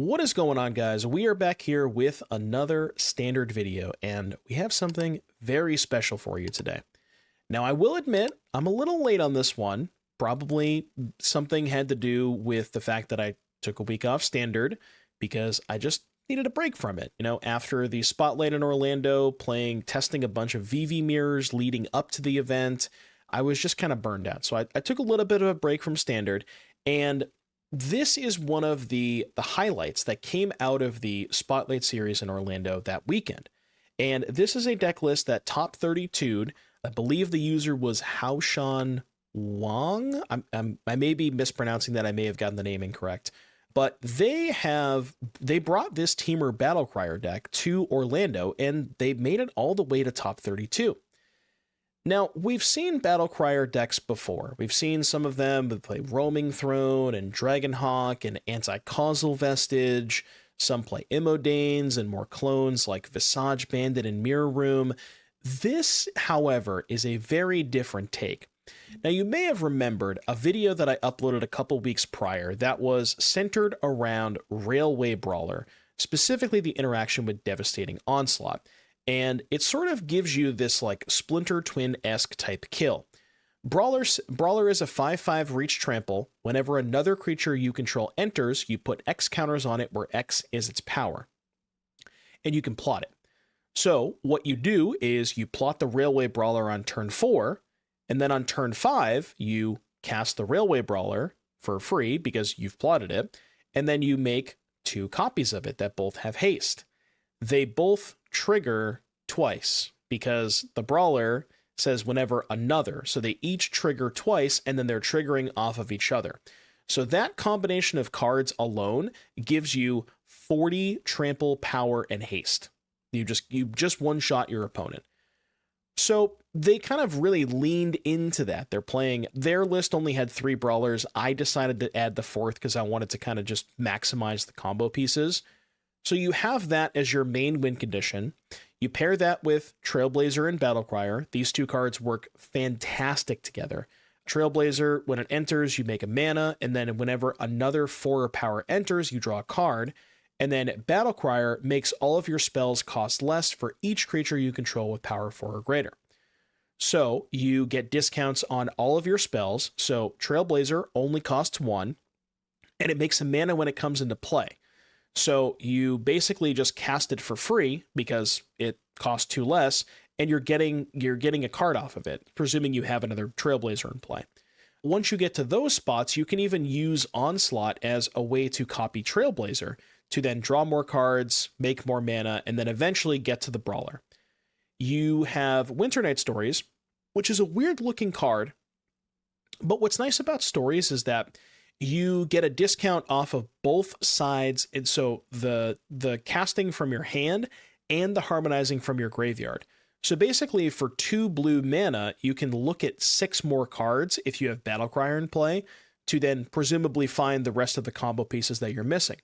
What is going on, guys? We are back here with another standard video, and we have something very special for you today. Now, I will admit, I'm a little late on this one. Probably something had to do with the fact that I took a week off standard because I just needed a break from it. You know, after the spotlight in Orlando, testing a bunch of VV mirrors leading up to the event, I was just kind of burned out. So I took a little bit of a break from standard, and this is one of the highlights that came out of the Spotlight series in Orlando that weekend. And this is a deck list that top 32'd. I believe the user was Haoshan Wang. I may be mispronouncing that. I may have gotten the name incorrect. But they brought this Temur Battlecrier deck to Orlando, and they made it all the way to top 32. Now, we've seen Battlecrier decks before. We've seen some of them play Roaming Throne and Dragonhawk and Anti-Causal Vestige. Some play Immodanes and more clones like Visage Bandit and Mirror Room. This, however, is a very different take. Now, you may have remembered a video that I uploaded a couple weeks prior that was centered around Railway Brawler, specifically the interaction with Devastating Onslaught. And it sort of gives you this like Splinter Twin-esque type kill. Brawler is a 5/5 reach trample. Whenever another creature you control enters, you put X counters on it where X is its power. And you can plot it. So what you do is you plot the Railway Brawler on turn 4, and then on turn 5, you cast the Railway Brawler for free because you've plotted it, and then you make 2 copies of it that both have haste. They both trigger twice because the Brawler says whenever another, so they each trigger twice and then they're triggering off of each other. So that combination of cards alone gives you 40 trample, power, and haste. You just one-shot your opponent. So they kind of really leaned into that. Their list only had 3 Brawlers. I decided to add the 4th because I wanted to kind of just maximize the combo pieces. So you have that as your main win condition. You pair that with Trailblazer and Battlecrier. These 2 cards work fantastic together. Trailblazer, when it enters, you make a mana, and then whenever another 4 power enters, you draw a card. And then Battlecrier makes all of your spells cost less for each creature you control with power 4 or greater. So you get discounts on all of your spells. So Trailblazer only costs 1, and it makes a mana when it comes into play. So you basically just cast it for free because it costs 2 less, and you're getting a card off of it, presuming you have another Trailblazer in play. Once you get to those spots, you can even use Onslaught as a way to copy Trailblazer to then draw more cards, make more mana, and then eventually get to the Brawler. You have Winternight Stories, which is a weird-looking card, but what's nice about Stories is that you get a discount off of both sides, and so the casting from your hand and the harmonizing from your graveyard. So basically, for 2 blue mana, you can look at 6 more cards if you have Battlecrier in play, to then presumably find the rest of the combo pieces that you're missing.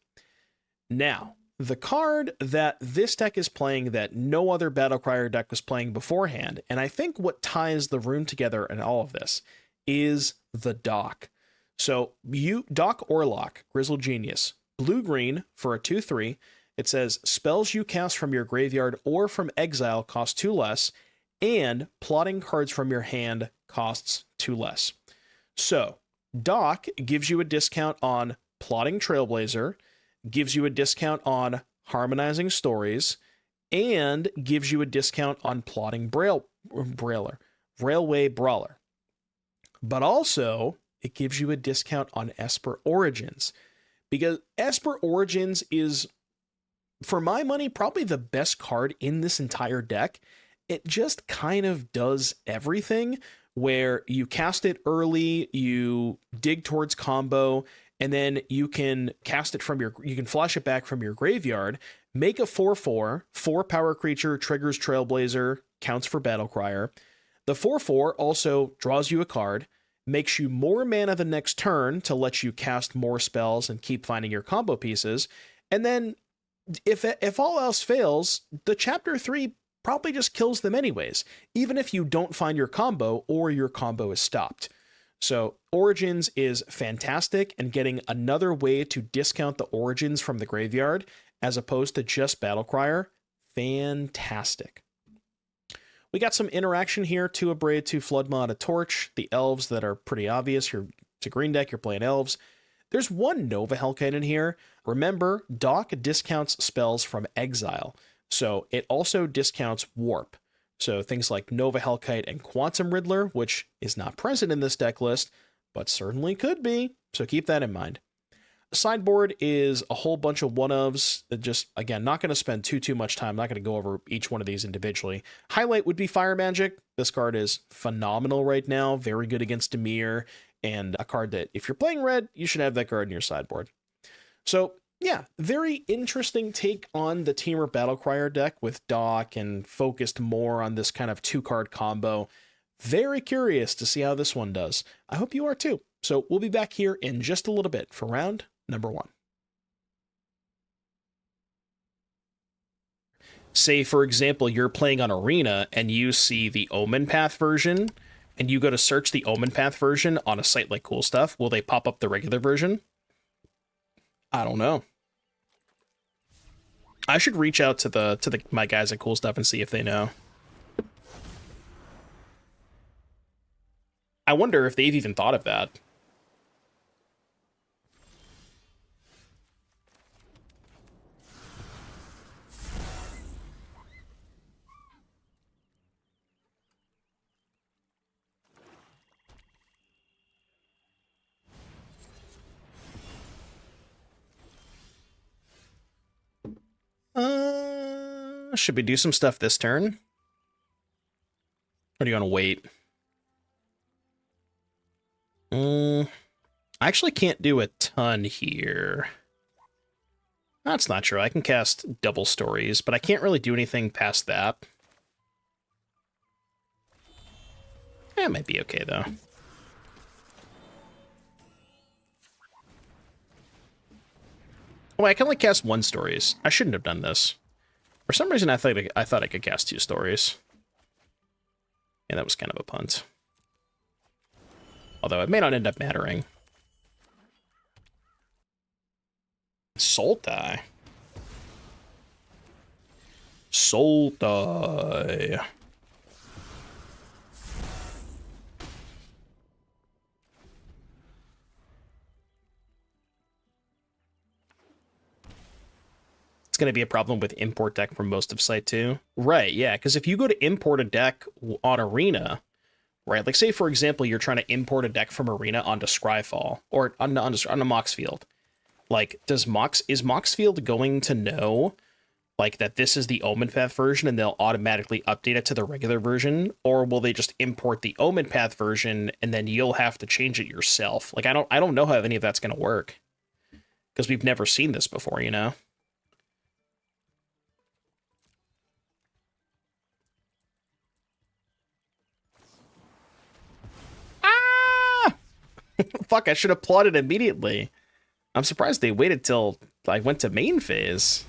Now, the card that this deck is playing that no other Battlecrier deck was playing beforehand, and I think what ties the room together in all of this, is the Dock. So Dock Aurlock, Grizzled Genius, blue-green for a 2/3. It says spells you cast from your graveyard or from exile cost 2 less, and plotting cards from your hand costs 2 less. So Dock gives you a discount on plotting Trailblazer, gives you a discount on harmonizing Stories, and gives you a discount on plotting Railway Brawler. But also, it gives you a discount on Esper Origins, because Esper Origins is, for my money, probably the best card in this entire deck. It just kind of does everything, where you cast it early, you dig towards combo, and then you can cast it you can flash it back from your graveyard, make a 4/4, 4 power creature, triggers Trailblazer, counts for Battlecrier. The 4/4 also draws you a card, makes you more mana the next turn to let you cast more spells and keep finding your combo pieces. And then if all else fails, the chapter 3 probably just kills them anyways, even if you don't find your combo or your combo is stopped. So Origins is fantastic, and getting another way to discount the Origins from the graveyard as opposed to just Battlecrier, fantastic. We got some interaction here, 2 Abrade, 2 Flood Maw, a Torch, the Elves that are pretty obvious. It's a green deck, you're playing Elves. There's 1 Nova Hellkite in here. Remember, Dock discounts spells from exile, so it also discounts Warp. So things like Nova Hellkite and Quantum Riddler, which is not present in this deck list, but certainly could be, so keep that in mind. Sideboard is a whole bunch of one-ofs that just, again, not going to spend too much time. Not going to go over each one of these individually. Highlight would be Fire Magic. This card is phenomenal right now. Very good against Dimir, and a card that, if you're playing red, you should have that card in your sideboard. So, yeah, very interesting take on the Temur Battlecrier deck with Dock and focused more on this kind of 2-card combo. Very curious to see how this one does. I hope you are too. So we'll be back here in just a little bit for round number 1. Say, for example, you're playing on Arena and you see the Omen Path version, and you go to search the Omen Path version on a site like Cool Stuff. Will they pop up the regular version? I don't know. I should reach out to my guys at Cool Stuff and see if they know. I wonder if they've even thought of that. Should we do some stuff this turn? Or do you want to wait? I actually can't do a ton here. That's not true. I can cast double stories, but I can't really do anything past that. It might be okay, though. Oh, I can only cast 1 stories. I shouldn't have done this. For some reason, I thought I could cast 2 stories. Yeah, that was kind of a punt. Although it may not end up mattering. Sultai. Sultai. It's going to be a problem with import deck for most of site 2. Right, yeah, because if you go to import a deck on Arena, right, like say, for example, you're trying to import a deck from Arena onto Scryfall, or on a Moxfield. Like, is Moxfield going to know, like, that this is the Omen Path version and they'll automatically update it to the regular version? Or will they just import the Omen Path version and then you'll have to change it yourself? Like, I don't know how any of that's going to work. Because we've never seen this before, you know? Fuck, I should have plotted immediately. I'm surprised they waited till I went to main phase.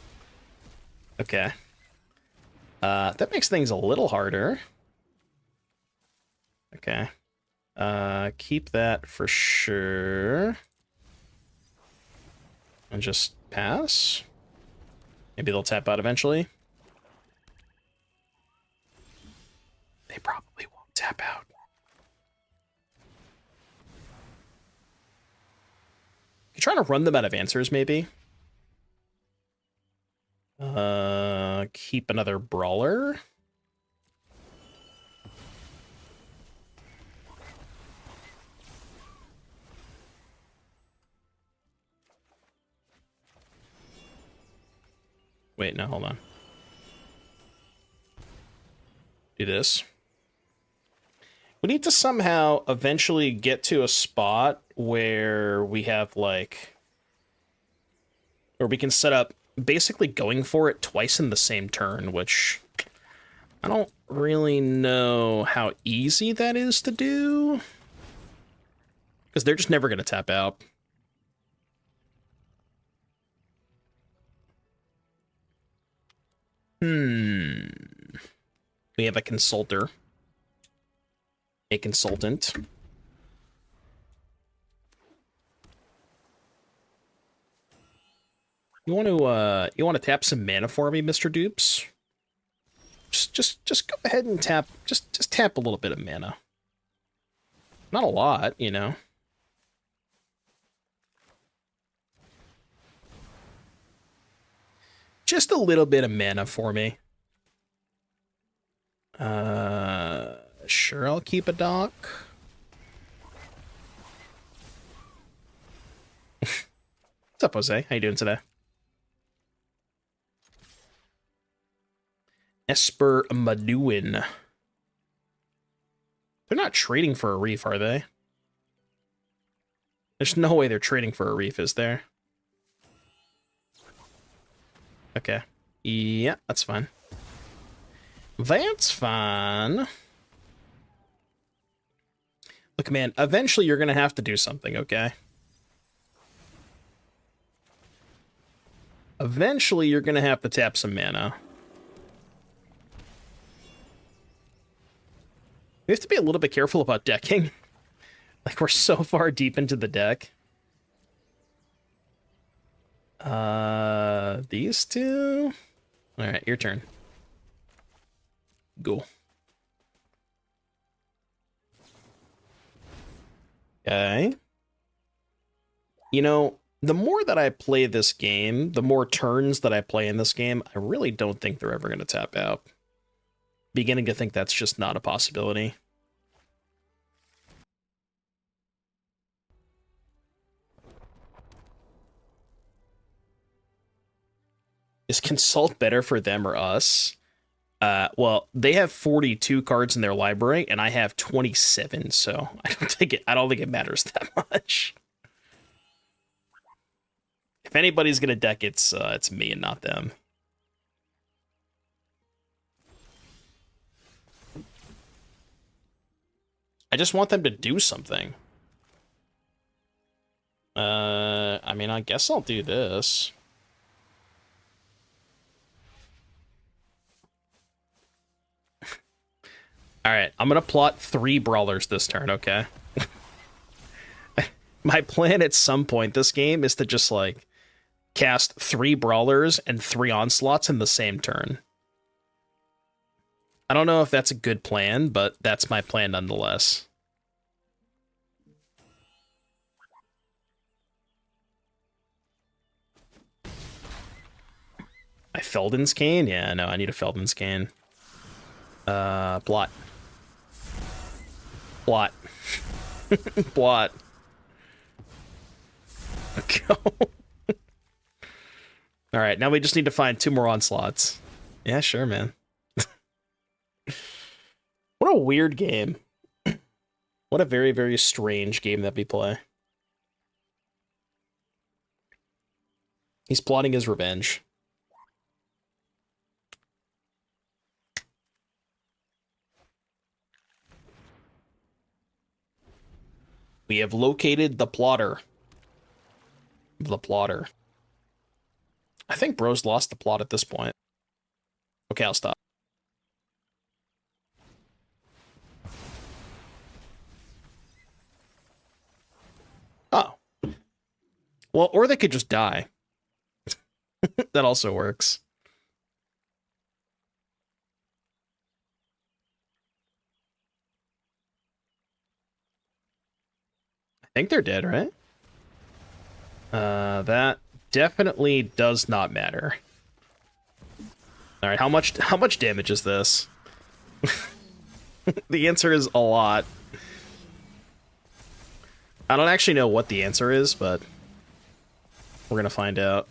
Okay. That makes things a little harder. Okay. Keep that for sure. And just pass. Maybe they'll tap out eventually. They probably won't tap out. You're trying to run them out of answers, maybe? Keep another Brawler. Wait, no, hold on. Do this. We need to somehow eventually get to a spot where we have, like... where we can set up basically going for it twice in the same turn, which... I don't really know how easy that is to do. Because they're just never going to tap out. We have a consultor. A consultant. You want to tap some mana for me, Mr. Dupes? Just go ahead and tap. Just tap a little bit of mana. Not a lot, you know. Just a little bit of mana for me. Sure, I'll keep a dock. What's up, Jose? How you doing today? Esper Maduin. They're not trading for a reef, are they? There's no way they're trading for a reef, is there? Okay. Yeah, that's fine. That's fine. Look, man, eventually you're going to have to do something, okay? Eventually you're going to have to tap some mana. We have to be a little bit careful about decking. Like, we're so far deep into the deck. These two? Alright, your turn. Go. Okay. You know, the more that I play this game, the more turns that I play in this game, I really don't think they're ever going to tap out. Beginning to think that's just not a possibility. Is Consult better for them or us? Well, they have 42 cards in their library, and I have 27, so I don't think it matters that much. If anybody's gonna deck, it's me and not them. I just want them to do something. I mean, I guess I'll do this. Alright, I'm gonna plot 3 brawlers this turn, okay? My plan at some point this game is to just, like, cast 3 brawlers and 3 onslaughts in the same turn. I don't know if that's a good plan, but that's my plan nonetheless. My Felden's Cane? Yeah, no, I need a Felden's Cane. Blot. Blot. Blot. Go. Alright, now we just need to find 2 more onslaughts. Yeah, sure, man. What a weird game. What a very, very strange game that we play. He's plotting his revenge. We have located the plotter. The plotter. I think bro's lost the plot at this point. Okay, I'll stop. Oh. Well, or they could just die. That also works. I think they're dead, right? That definitely does not matter. All right, how much damage is this? The answer is a lot. I don't actually know what the answer is, but we're gonna find out.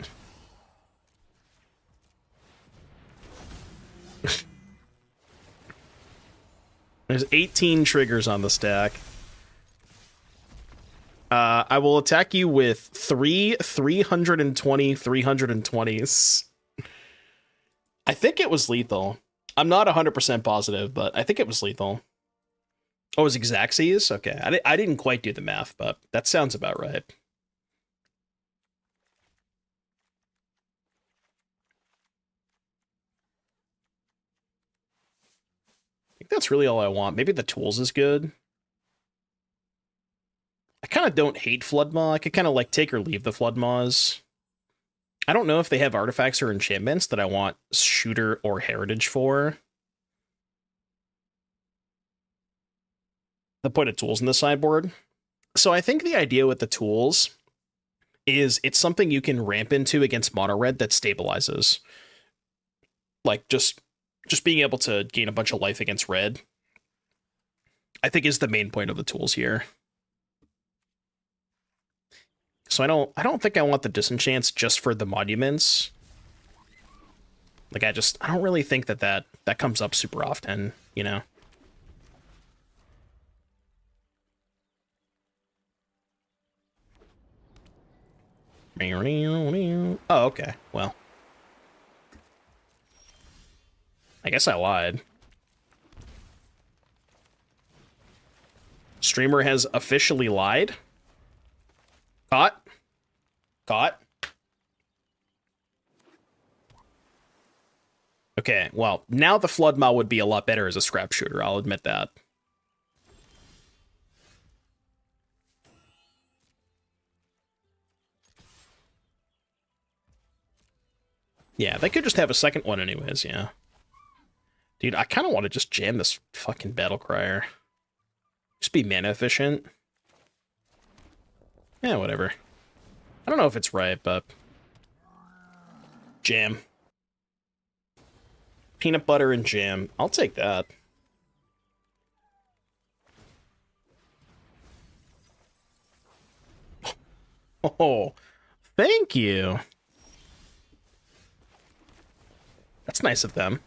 There's 18 triggers on the stack. I will attack you with 3 320s. I think it was lethal. I'm not 100% positive, but I think it was lethal. Oh, it was Xaxes? Okay, I didn't quite do the math, but that sounds about right. I think that's really all I want. Maybe the tools is good. I kind of don't hate Flood Maw. I could kind of like take or leave the Flood Maws. I don't know if they have artifacts or enchantments that I want Shooter or Heritage for. The point of tools in the sideboard. So I think the idea with the tools is it's something you can ramp into against mono red that stabilizes. Like just being able to gain a bunch of life against red, I think is the main point of the tools here. So I don't think I want the disenchants just for the monuments. Like I don't really think that comes up super often, you know. Oh, okay. Well, I guess I lied. Streamer has officially lied. Caught. Caught. Okay, well, now the Flood Maw would be a lot better as a scrap shooter, I'll admit that. Yeah, they could just have a second one anyways, yeah. Dude, I kind of want to just jam this fucking Battlecrier. Just be mana efficient. Yeah, whatever. I don't know if it's right, but... Jam. Peanut butter and jam. I'll take that. Oh, thank you. That's nice of them.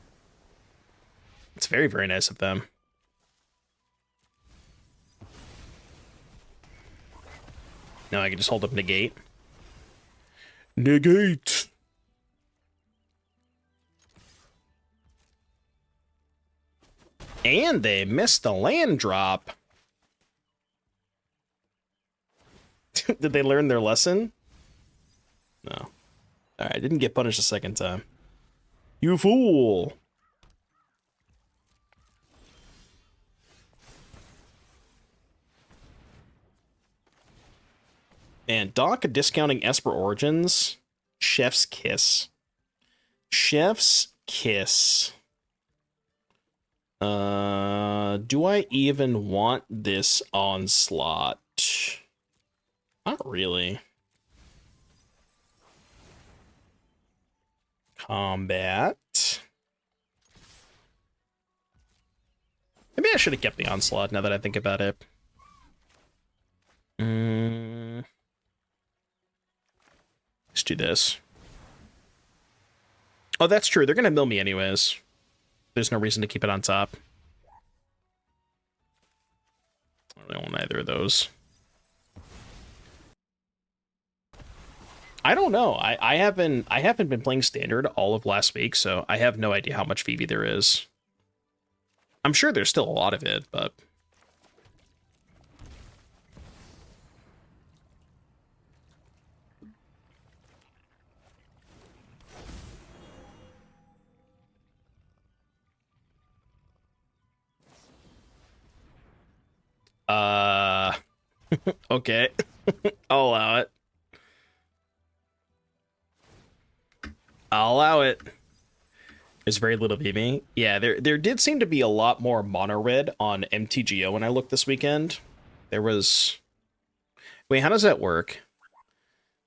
It's very, very nice of them. Now I can just hold up negate. Negate! And they missed a land drop. Did they learn their lesson? No. Alright, didn't get punished a second time. You fool! And Doc discounting Esper Origins. Chef's kiss. Chef's kiss. Do I even want this onslaught? Not really. Combat. Maybe I should have kept the onslaught now that I think about it. Let's do this. Oh, that's true. They're going to mill me anyways. There's no reason to keep it on top. I don't want either of those. I don't know. I haven't been playing Standard all of last week, so I have no idea how much Vivi there is. I'm sure there's still a lot of it, but... okay. I'll allow it. I'll allow it. There's very little VB. Yeah, there did seem to be a lot more mono red on MTGO when I looked this weekend. There was... Wait, how does that work?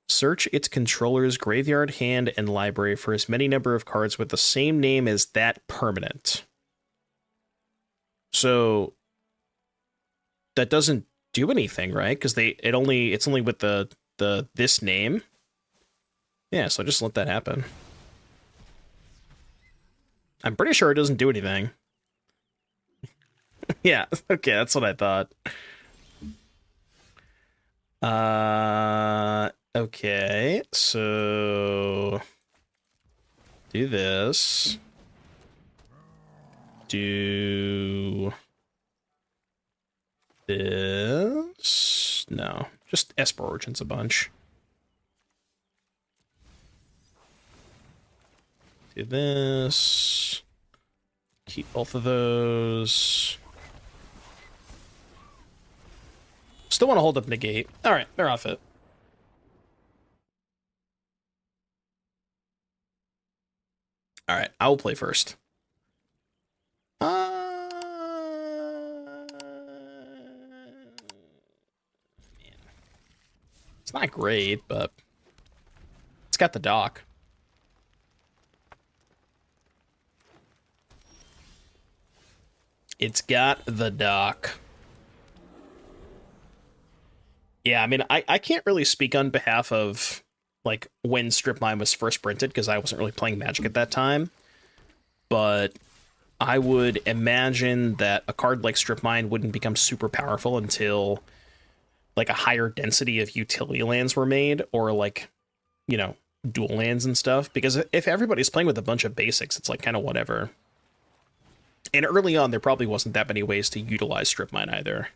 Search its controller's graveyard, hand, and library for as many number of cards with the same name as that permanent. So that doesn't do anything, right? Because it's only with the this name. Yeah, so just let that happen. I'm pretty sure it doesn't do anything. Yeah, okay, that's what I thought. Okay, so do this. Do this. No, just Esper Origins a bunch. Do this. Keep both of those. Still want to hold up negate. All right, they're off it. All right, I will play first. It's not great, but it's got the dock. It's got the dock. Yeah, I mean, I can't really speak on behalf of, like, when Strip Mine was first printed, because I wasn't really playing Magic at that time. But I would imagine that a card like Strip Mine wouldn't become super powerful until, like, a higher density of utility lands were made, or, like, you know, dual lands and stuff. Because if everybody's playing with a bunch of basics, it's, like, kind of whatever. And early on, there probably wasn't that many ways to utilize Strip Mine either.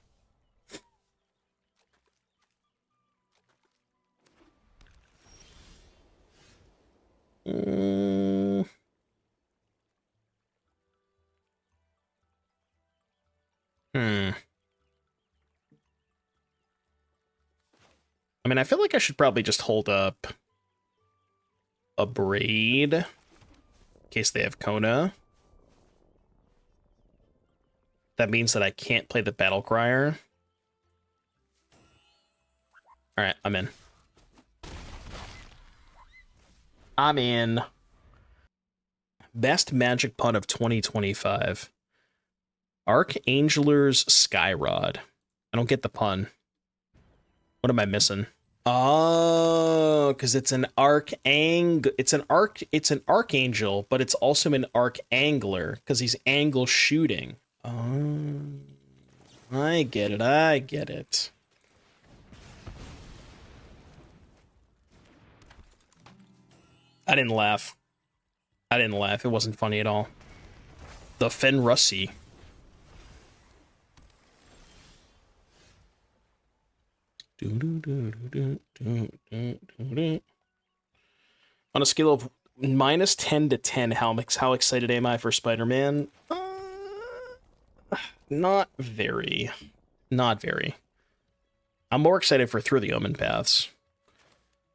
I mean, I feel like I should probably just hold up Abrade in case they have Kona. That means that I can't play the Battlecrier. All right, I'm in. I'm in. Best Magic pun of 2025. Archangeler's Skyrod. I don't get the pun. What am I missing? Oh, because it's an it's an archangel, but it's also an archangler because he's angle shooting. Oh, I get it. I get it. I didn't laugh. I didn't laugh. It wasn't funny at all. The Fenrussi. On a scale of -10 to 10, how excited am I for Spider-Man? Not very. Not very. I'm more excited for Through the Omen Paths.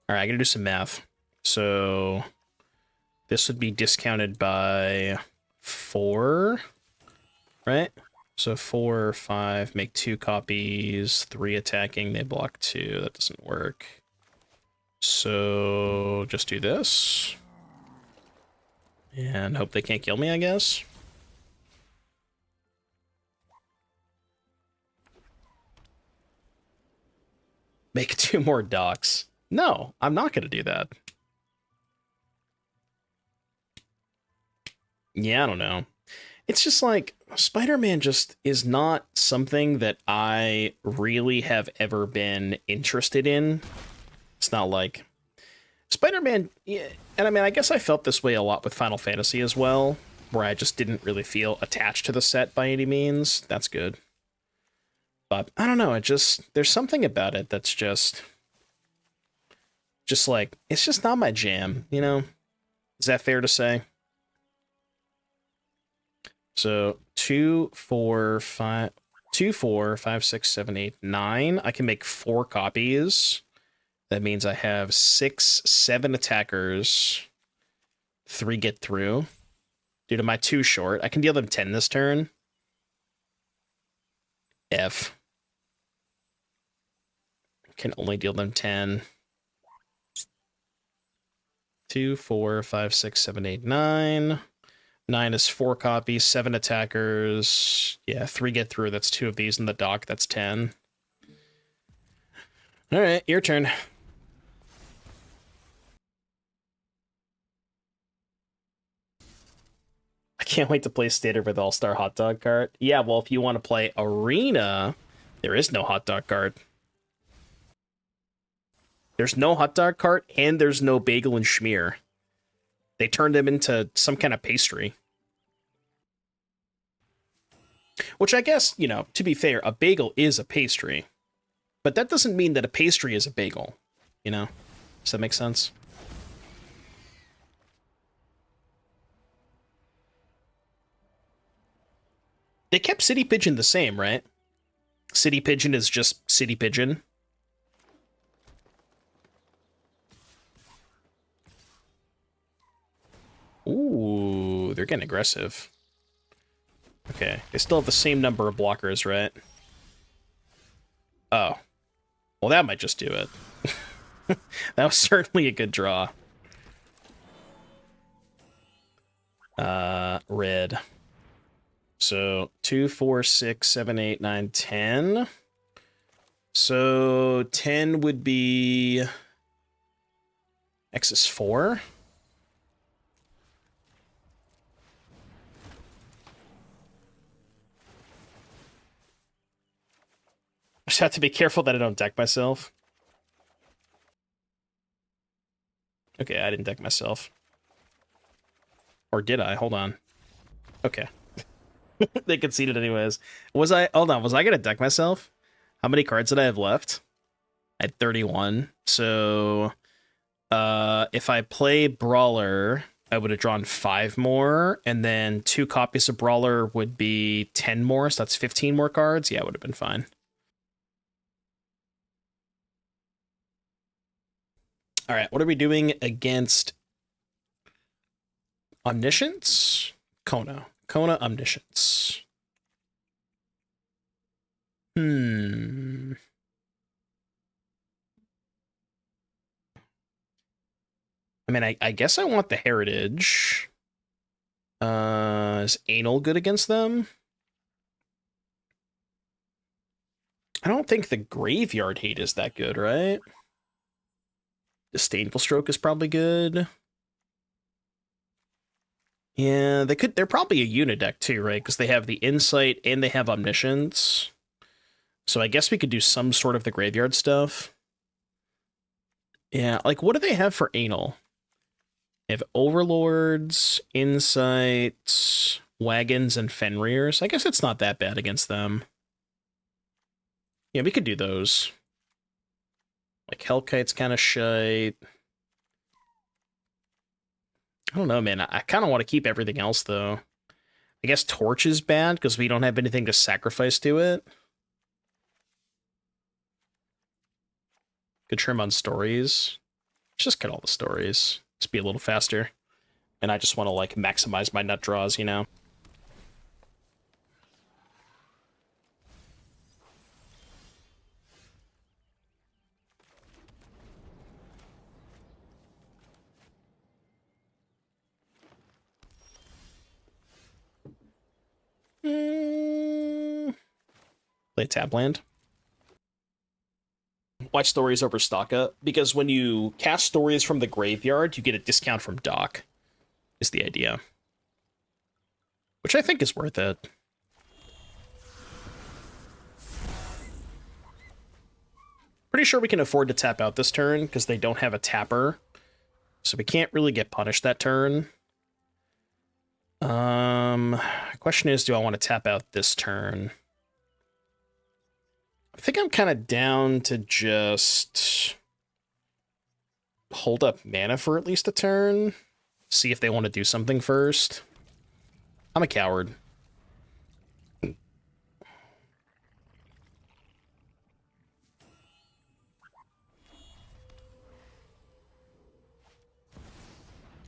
All right, I gotta do some math. So this would be discounted by 4, right? So 4 or 5, make 2 copies, 3 attacking, they block 2. That doesn't work. So just do this. And hope they can't kill me, I guess. Make 2 more docks. No, I'm not going to do that. Yeah, I don't know. It's just like, Spider-Man just is not something that I really have ever been interested in. It's not like Spider-Man, yeah, and I mean, I guess I felt this way a lot with Final Fantasy as well, where I just didn't really feel attached to the set by any means. That's good. But I don't know, there's something about it that's just like, it's just not my jam, you know? Is that fair to say? So 2, 4, 5, 2, 4, 5, 6, 7, 8, 9. I can make 4 copies. That means I have 6, 7 attackers. 3 get through. Due to my 2 short, I can deal them 10 this turn. F. Can only deal them 10. 2, 4, 5, 6, 7, 8, 9. 9 is 4 copies, 7 attackers. Yeah, 3 get through. That's 2 of these in the dock. That's 10. All right, your turn. I can't wait to play Standard with All-Star Hot Dog Cart. Yeah, well, if you want to play Arena, there is no Hot Dog Cart. There's no Hot Dog Cart, and there's no Bagel and Schmear. They turned them into some kind of pastry. Which I guess, you know, to be fair, a bagel is a pastry. But that doesn't mean that a pastry is a bagel, you know? Does that make sense? They kept City Pigeon the same, right? City Pigeon is just City Pigeon. Ooh. they're getting aggressive. Okay, they still have the same number of blockers, right? Oh. Well, that might just do it. That was certainly a good draw. Red. So 2, 4, 6, 7, 8, 9, 10. So 10 would be X is 4. I just have to be careful that I don't deck myself. Okay, I didn't deck myself. Or did I? Hold on. Okay. They conceded anyways. Was I... Hold on, was I gonna deck myself? How many cards did I have left? I had 31. So... if I play Brawler, I would have drawn 5 more, and then 2 copies of Brawler would be 10 more, so that's 15 more cards. Yeah, it would have been fine. All right, what are we doing against Omniscience? Kona. Kona Omniscience. I mean, I guess I want the Heritage. Is Annul good against them? I don't think the Graveyard Hate is that good, right? Disdainful Stroke is probably good. Yeah, they're probably a unit deck too, right? Because they have the Insight and they have Omniscience. So I guess we could do some sort of the graveyard stuff. Yeah, like what do they have for Annul? They have Overlords, Insights, Wagons, and Fenrir's. I guess it's not that bad against them. Yeah, we could do those. Like Hellkite's kind of shite. I don't know, man. I kind of want to keep everything else, though. I guess Torch is bad because we don't have anything to sacrifice to it. Could trim on stories. Just cut all the stories. Just be a little faster. And I just want to, like, maximize my nut draws, you know? Play tap land. Watch stories over Stocka, because when you cast stories from the graveyard, you get a discount from Dock, is the idea. Which I think is worth it. Pretty sure we can afford to tap out this turn, because they don't have a tapper. So we can't really get punished that turn. Question is, do I want to tap out this turn? I think I'm kind of down to just hold up mana for at least a turn. See if they want to do something first. I'm a coward.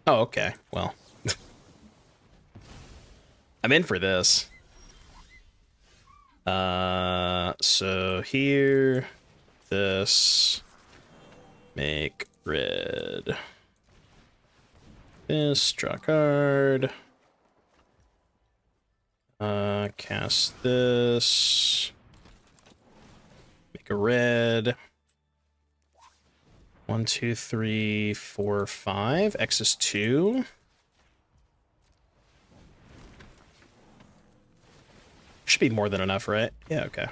Oh, okay. Well. I'm in for this. So here, this, make red. This, draw a card. Cast this. Make a red. 1, 2, 3, 4, 5. X is 2. Should be more than enough, right? Yeah, okay.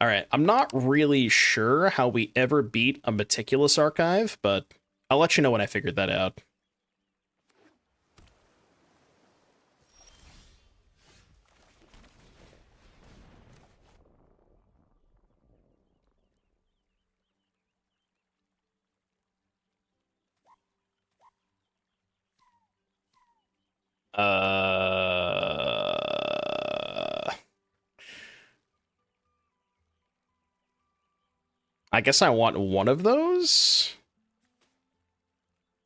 All right, I'm not really sure how we ever beat a Meticulous Archive, but I'll let you know when I figured that out. I guess I want one of those.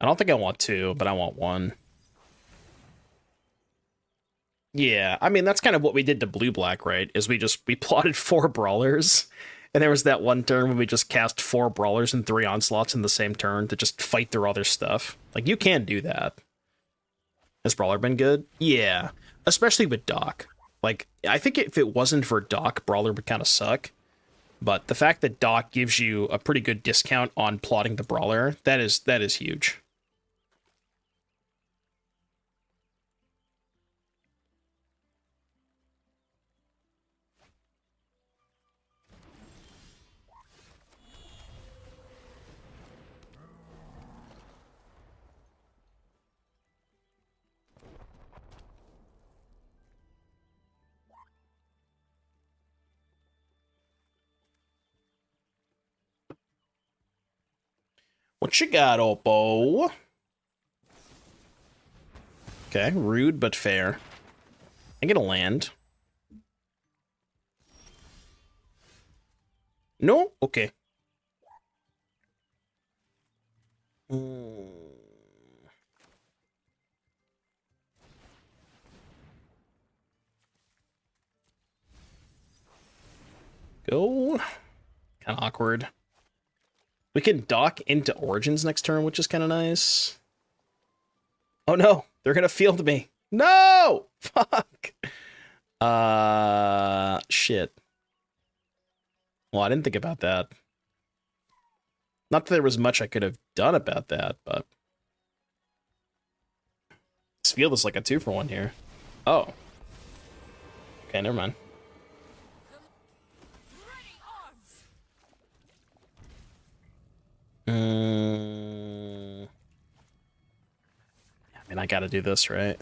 I don't think I want two, but I want one. Yeah, I mean, that's kind of what we did to blue-black, right? Is we plotted 4 brawlers, and there was that one turn when we just cast 4 brawlers and 3 onslaughts in the same turn to just fight through all their stuff. Like, you can do that. Has Brawler been good? Yeah, especially with Doc. Like, I think if it wasn't for Doc, Brawler would kind of suck. But the fact that Doc gives you a pretty good discount on plotting the Brawler, that is huge. What you got, Oppo? Okay, rude but fair. I get a land. No? Okay. Go. Kind of awkward. We can dock into Origins next turn, which is kind of nice. Oh no, they're gonna field me. No! Fuck! Shit. Well, I didn't think about that. Not that there was much I could have done about that, but... This field is like a 2-for-1 here. Oh. Okay, never mind. I mean, I gotta do this, right?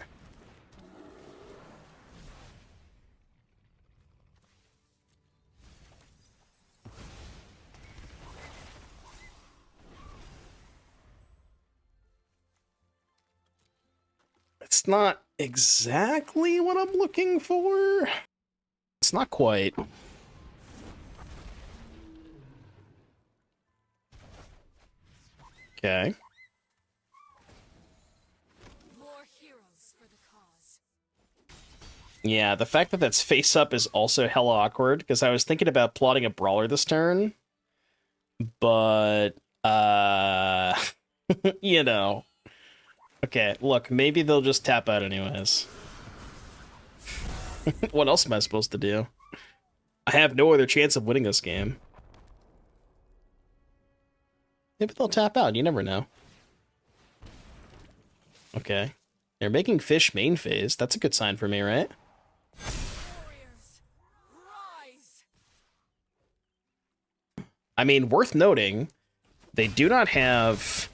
It's not exactly what I'm looking for. It's not quite. Okay. Yeah, the fact that that's face up is also hella awkward, because I was thinking about plotting a brawler this turn, but, you know. Okay, look, maybe they'll just tap out anyways. What else am I supposed to do? I have no other chance of winning this game. Maybe they'll tap out, you never know. Okay. They're making fish main phase. That's a good sign for me, right? I mean, worth noting, they do not have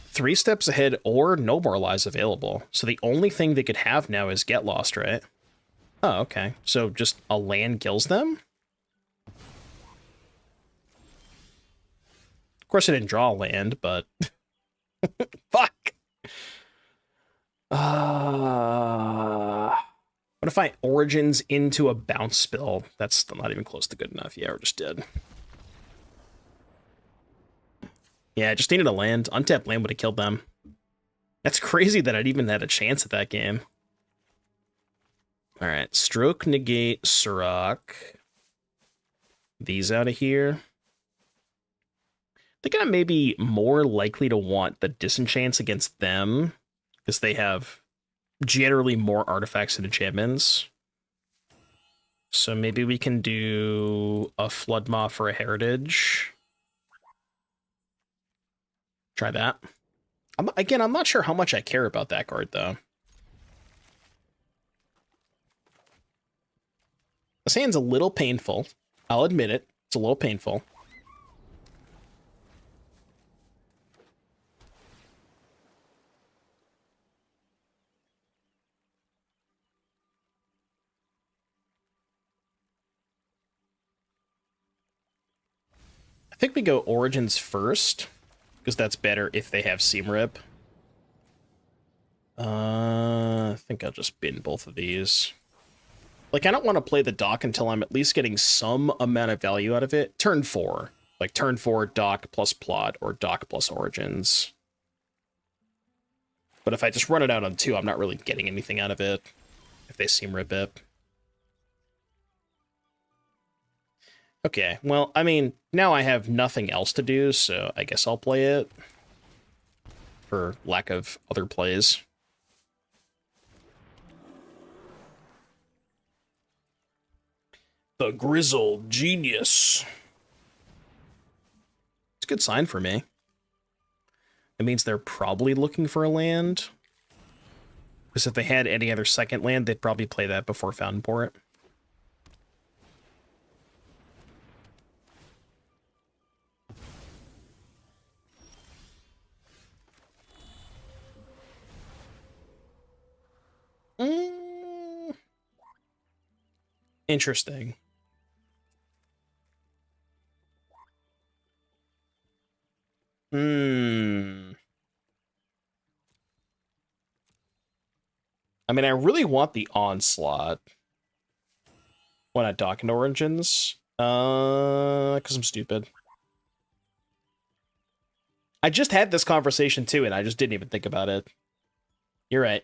3 steps ahead or no more lies available. So the only thing they could have now is get lost, right? Oh, okay. So just a land kills them? Of course I didn't draw a land, but... Fuck! What if I Origins into a bounce spill? That's still not even close to good enough. Yeah, we're just dead. Yeah, I just needed a land. Untapped land would have killed them. That's crazy that I'd even had a chance at that game. Alright, Stroke, Negate, Surrak. These out of here. I think I'm maybe more likely to want the Disenchants against them, because they have generally more artifacts and enchantments. So maybe we can do a Flood Maw for a Heritage. Try that. Again, I'm not sure how much I care about that card, though. This hand's a little painful. I'll admit it. It's a little painful. I think we go Origins first, because that's better if they have Seam Rip. I think I'll just bin both of these. Like, I don't want to play the dock until I'm at least getting some amount of value out of it. Turn 4. Like turn 4, dock plus plot, or dock plus origins. But if I just run it out on 2, I'm not really getting anything out of it, if they seem Ribip. Okay, well, I mean, now I have nothing else to do, so I guess I'll play it. For lack of other plays. The Grizzled Genius. It's a good sign for me. It means they're probably looking for a land. Because if they had any other second land, they'd probably play that before Fountain Port. Interesting. I mean, I really want the Onslaught when I dock into Origins. Because I'm stupid. I just had this conversation too, and I just didn't even think about it. You're right.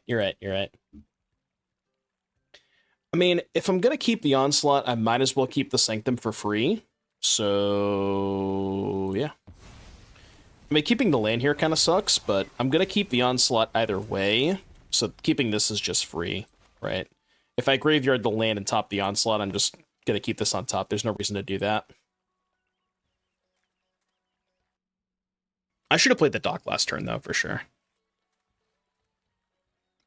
I mean, if I'm going to keep the Onslaught, I might as well keep the Sanctum for free. So, yeah. I mean, keeping the land here kind of sucks, but I'm going to keep the Onslaught either way. So keeping this is just free, right? If I graveyard the land and top the Onslaught, I'm just going to keep this on top. There's no reason to do that. I should have played the dock last turn, though, for sure.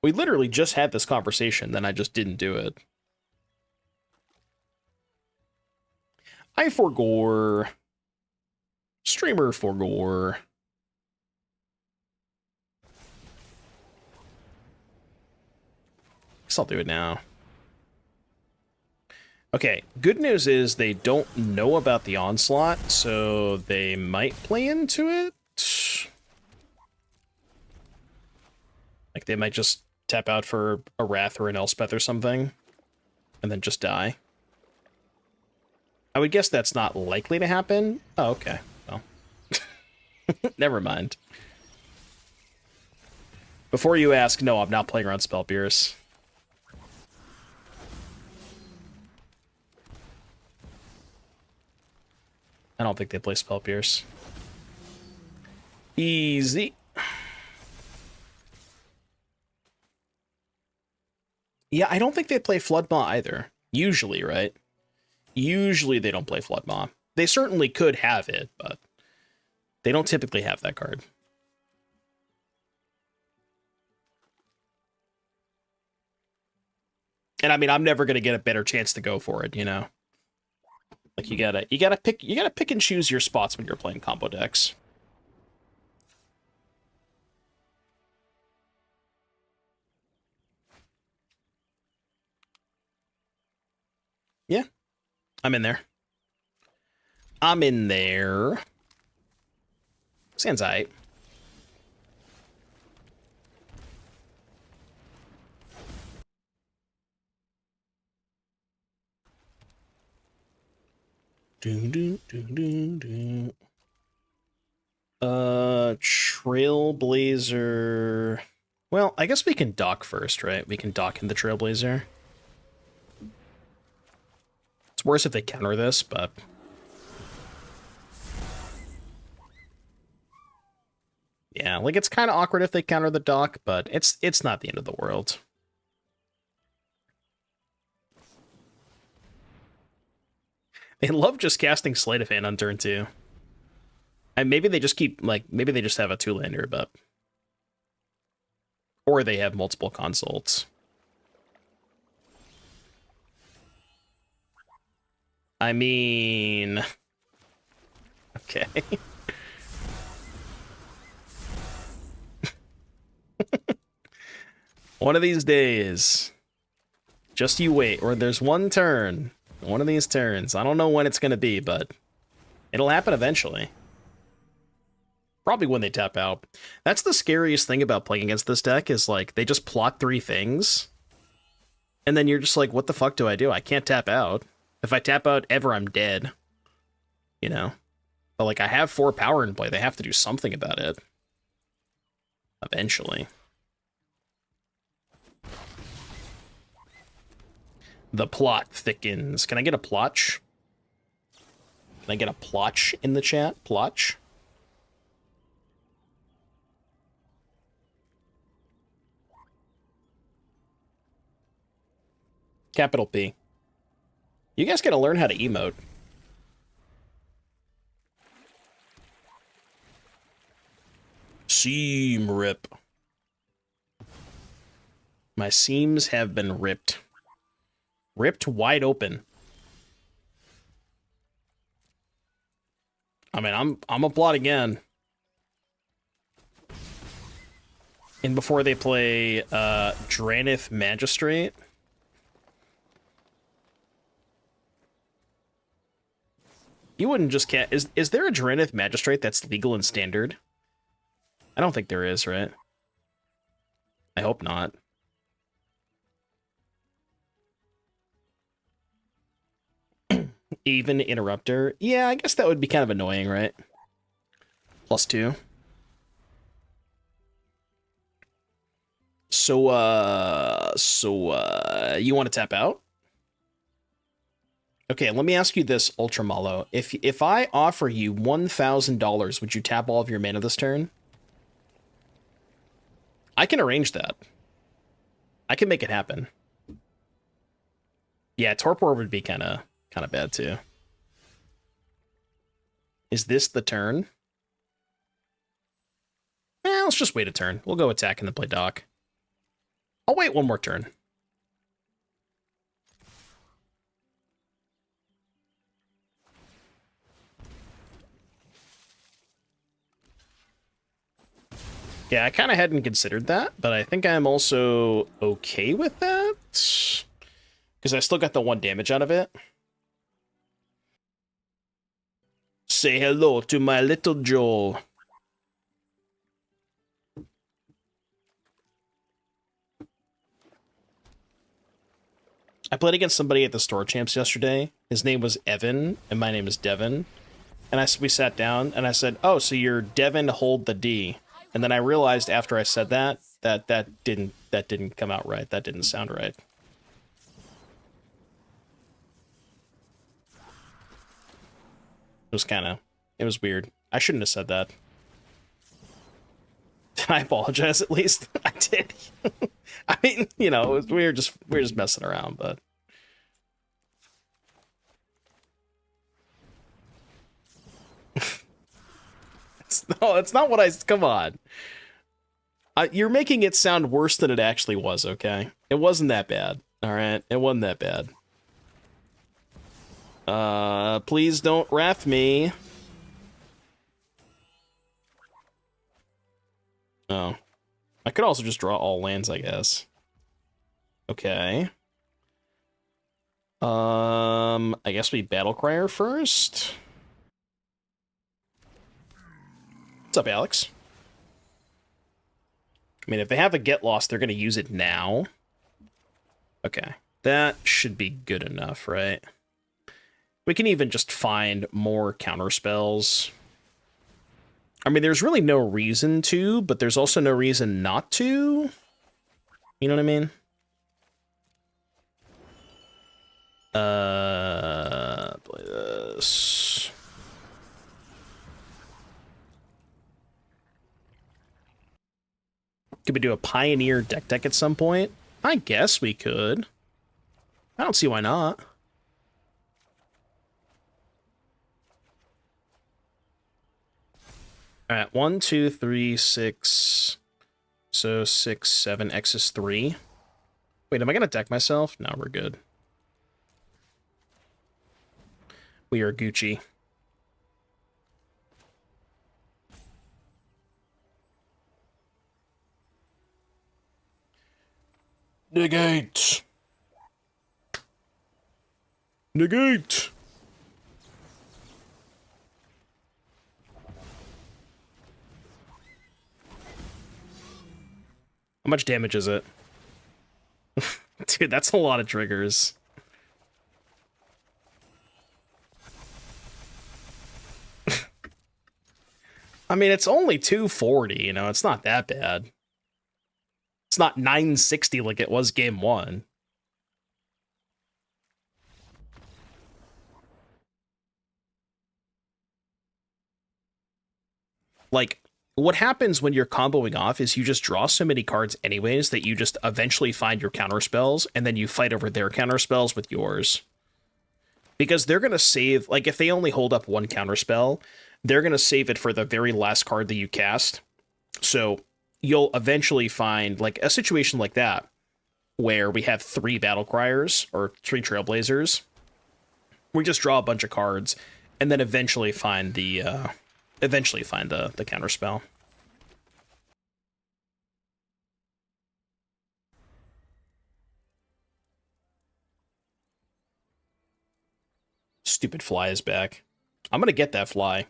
We literally just had this conversation, then I just didn't do it. I forgore. Streamer forgore. Guess I'll do it now. Okay, good news is they don't know about the Onslaught, so they might play into it. Like, they might just tap out for a Wrath or an Elspeth or something, and then just die. I would guess that's not likely to happen. Oh, okay. Well, never mind. Before you ask, no, I'm not playing around Spell Pierce. I don't think they play Spell Pierce. Easy. Yeah, I don't think they play Flood Maw either. Usually, right? Usually they don't play Flood Maw. They certainly could have it, but they don't typically have that card. And I mean, I'm never going to get a better chance to go for it, you know? Like, you gotta pick and choose your spots when you're playing combo decks. Yeah, I'm in there. I'm in there. Sounds aight. Trailblazer. Well, I guess we can dock first, right? We can dock in the Trailblazer. It's worse if they counter this, but... yeah, like, it's kind of awkward if they counter the dock, but it's not the end of the world. They love just casting Sleight of Hand on turn 2. And maybe they just keep, like, maybe they just have a 2-lander, but... or they have multiple consults. I mean... okay. One of these days. Just you wait, or there's one turn. One of these turns. I don't know when it's going to be, but it'll happen eventually. Probably when they tap out. That's the scariest thing about playing against this deck, is like, they just plot 3 things. And then you're just like, what the fuck do? I can't tap out. If I tap out ever, I'm dead. You know? But, like, I have 4 power in play. They have to do something about it. Eventually. The plot thickens. Can I get a plotch? Can I get a plotch in the chat? Plotch? Capital P. You guys gotta learn how to emote. Seam rip. My seams have been ripped. Ripped wide open. I mean, I'm a plot again. And before they play Dranith Magistrate. You wouldn't just can't. Is there a Dranith Magistrate that's legal and standard? I don't think there is, right? I hope not. Even Interrupter. Yeah, I guess that would be kind of annoying, right? +2. So, you want to tap out? Okay, let me ask you this, Ultramalo. If I offer you $1,000, would you tap all of your mana this turn? I can arrange that. I can make it happen. Yeah, Torpor would be kind of bad too. Is this the turn? Let's just wait a turn. We'll go attack and then play Dock. I'll wait one more turn. Yeah, I kind of hadn't considered that, but I think I'm also okay with that. Because I still got the 1 damage out of it. Say hello to my little Joel. I played against somebody at the Store Champs yesterday. His name was Evan, and my name is Devin. And we sat down, and I said, "Oh, so you're Devin, hold the D." And then I realized after I said that didn't come out right. That didn't sound right. It was weird. I shouldn't have said that. Did I apologize at least? I did. I mean, you know, we were just messing around, but it's not what I. Come on. You're making it sound worse than it actually was, okay? It wasn't that bad, all right? It wasn't that bad. Please don't wrath me. Oh. I could also just draw all lands, I guess. Okay. I guess we Battlecrier first. What's up, Alex? I mean, if they have a Get Lost, they're going to use it now. Okay. That should be good enough, right? We can even just find more counter spells. I mean, there's really no reason to, but there's also no reason not to. You know what I mean? Play this. Could we do a Pioneer deck at some point? I guess we could. I don't see why not. All right, 1, 2, 3, 6. So 6, 7, X is 3. Wait, am I gonna deck myself? No, we're good. We are Gucci. Negate. Negate. How much damage is it? Dude, that's a lot of triggers. I mean, it's only 240, you know, it's not that bad. It's not 960 like it was game 1. Like, what happens when you're comboing off is you just draw so many cards anyways that you just eventually find your counterspells, and then you fight over their counterspells with yours. Because they're going to save, like, if they only hold up one counterspell, they're going to save it for the very last card that you cast. So you'll eventually find, like, a situation like that, where we have 3 Battlecriers, or 3 Trailblazers. We just draw a bunch of cards, and then eventually find the counterspell. Stupid fly is back. I'm gonna get that fly.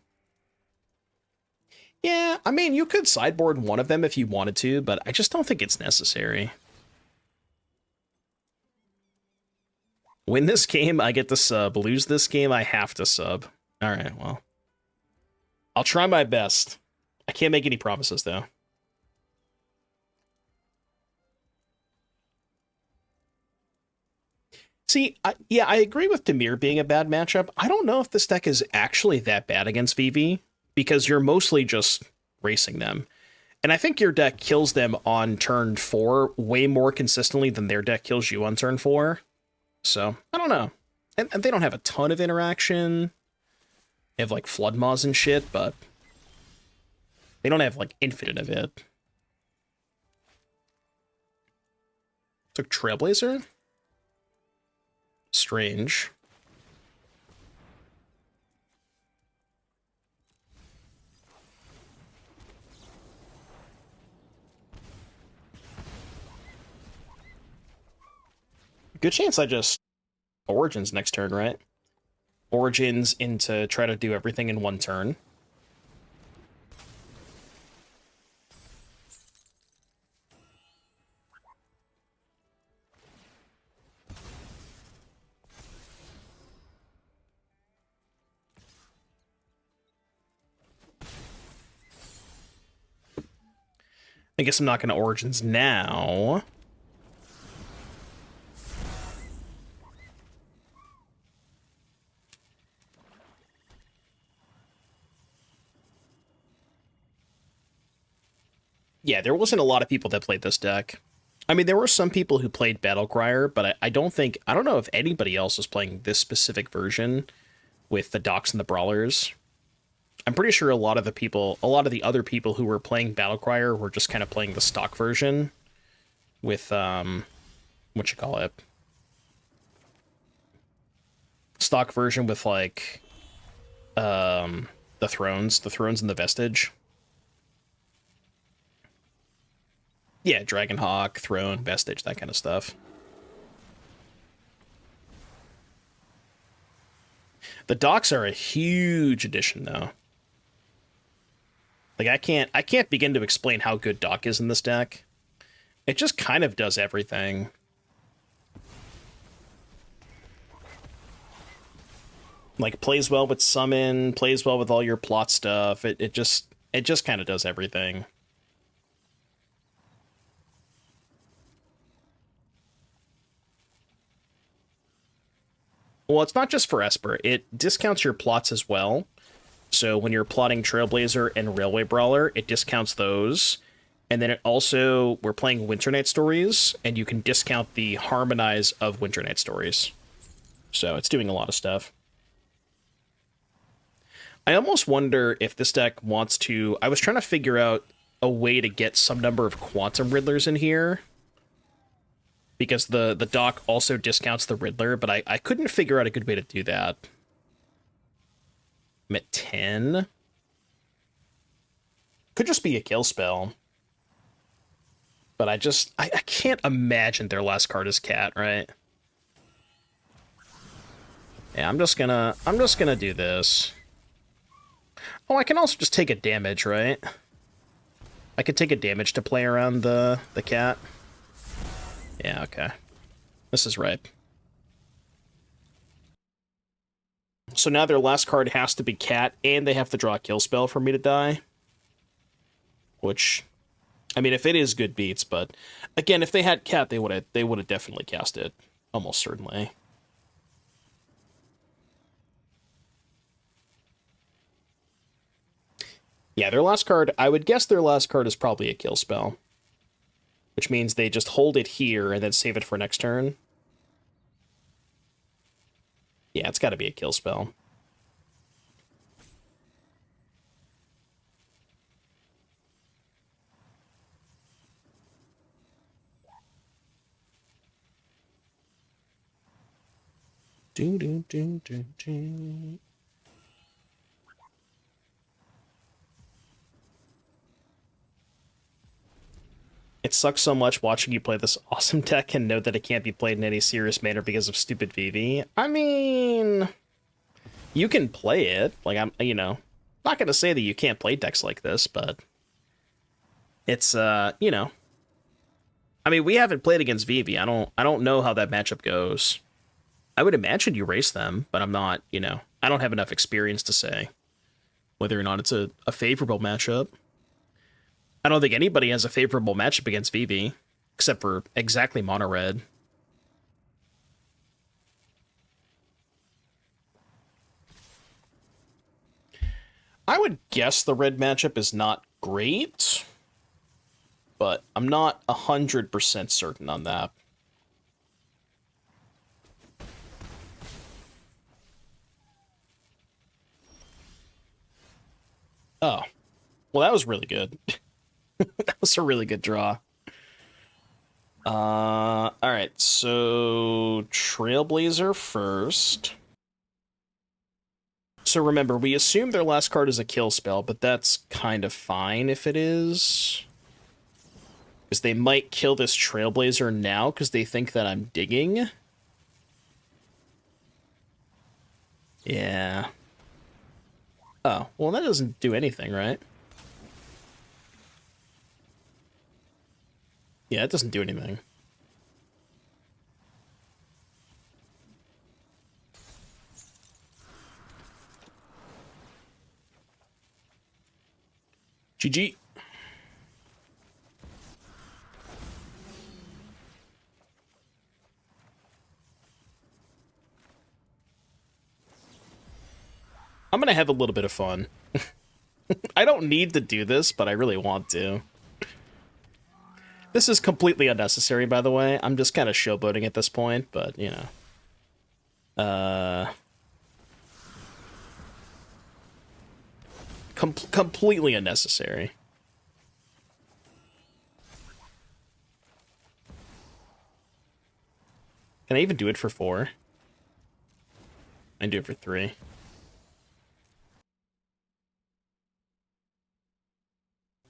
Yeah, I mean, you could sideboard one of them if you wanted to, but I just don't think it's necessary. Win this game, I get to sub. Lose this game, I have to sub. Alright, well. I'll try my best. I can't make any promises, though. See, I agree with Dimir being a bad matchup. I don't know if this deck is actually that bad against VV, because you're mostly just racing them. And I think your deck kills them on turn 4 way more consistently than their deck kills you on turn 4. So, I don't know. And they don't have a ton of interaction. They have, like, Flood Maws and shit, but they don't have, like, infinite of it. Took Trailblazer? Strange. Good chance I just Origins next turn, right? Origins into try to do everything in one turn. I guess I'm not going to Origins now. Yeah, there wasn't a lot of people that played this deck. I mean, there were some people who played Battlecrier, but I don't know if anybody else was playing this specific version with the Docks and the Brawlers. I'm pretty sure a lot of the other people who were playing Battlecrier were just kind of playing the stock version with, stock version with, like, the Thrones and the Vestige. Yeah, Dragonhawk, Throne, Vestige, that kind of stuff. The docks are a huge addition, though. Like, I can't begin to explain how good dock is in this deck. It just kind of does everything. Like, plays well with summon, plays well with all your plot stuff. It just kind of does everything. Well, it's not just for Esper. It discounts your plots as well. So when you're plotting Trailblazer and Railway Brawler, it discounts those. And then it also, we're playing Winternight Stories, and you can discount the Harmonize of Winternight Stories. So it's doing a lot of stuff. I almost wonder if this deck wants to... I was trying to figure out a way to get some number of Quantum Riddlers in here, because the dock also discounts the Riddler, but I couldn't figure out a good way to do that. I'm at 10. Could just be a kill spell. But I can't imagine their last card is Cat, right? Yeah, I'm just gonna do this. Oh, I can also just take a damage, right? I could take a damage to play around the Cat. Yeah, okay. This is right. So now their last card has to be Cat, and they have to draw a kill spell for me to die. which, I mean, if it is good beats, but again, if they had Cat, they would have definitely cast it, almost certainly. Yeah, their last card, I would guess their last card is probably a kill spell, which means they just hold it here and then save it for next turn. Yeah, it's got to be a kill spell. Do, do, do, do, do. It sucks so much watching you play this awesome deck and know that it can't be played in any serious manner because of stupid VV. I mean, you can play it. Like, I'm, you know, not going to say that you can't play decks like this, but it's, you know, I mean, we haven't played against VV. I don't know how that matchup goes. I would imagine you race them, but I'm not, you know, I don't have enough experience to say whether or not it's a favorable matchup. I don't think anybody has a favorable matchup against VV, except for exactly mono red. I would guess the red matchup is not great, but I'm not 100% certain on that. Oh, well, that was really good. That was a really good draw. All right, so Trailblazer first. So remember, we assume their last card is a kill spell, but that's kind of fine if it is. Because they might kill this Trailblazer now because they think that I'm digging. Yeah. Oh, well, that doesn't do anything, right? Yeah, it doesn't do anything. GG. I'm gonna have a little bit of fun. I don't need to do this, but I really want to. This is completely unnecessary, by the way. I'm just kind of showboating at this point, but, you know. Completely unnecessary. Can I even do it for 4? I can do it for 3.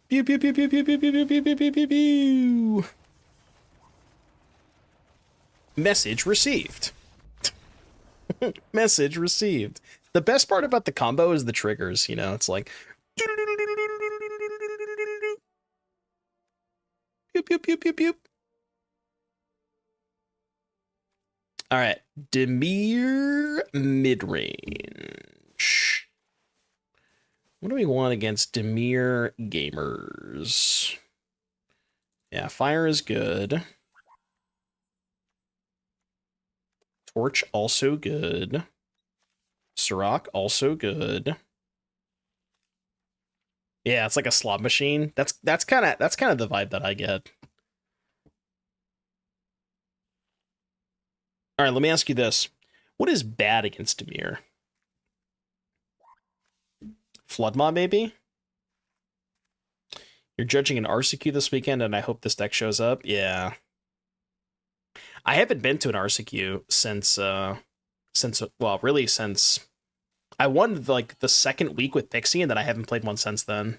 Pew pew pew pew pew pew pew pew pew pew pew pew pew. Message received. Message received. The best part about the combo is the triggers, you know, it's like pew pew pew pew pew. All right, Dimir Midrange. What do we want against Dimir gamers? Yeah, fire is good. Torch also good. Sirach also good. Yeah, it's like a slot machine. That's kind of the vibe that I get. All right, let me ask you this: what is bad against Dimir? Flood Maw, maybe? You're judging an RCQ this weekend, and I hope this deck shows up. Yeah. I haven't been to an RCQ since, well, really since I won, like, the second week with Pixie, and then I haven't played one since then.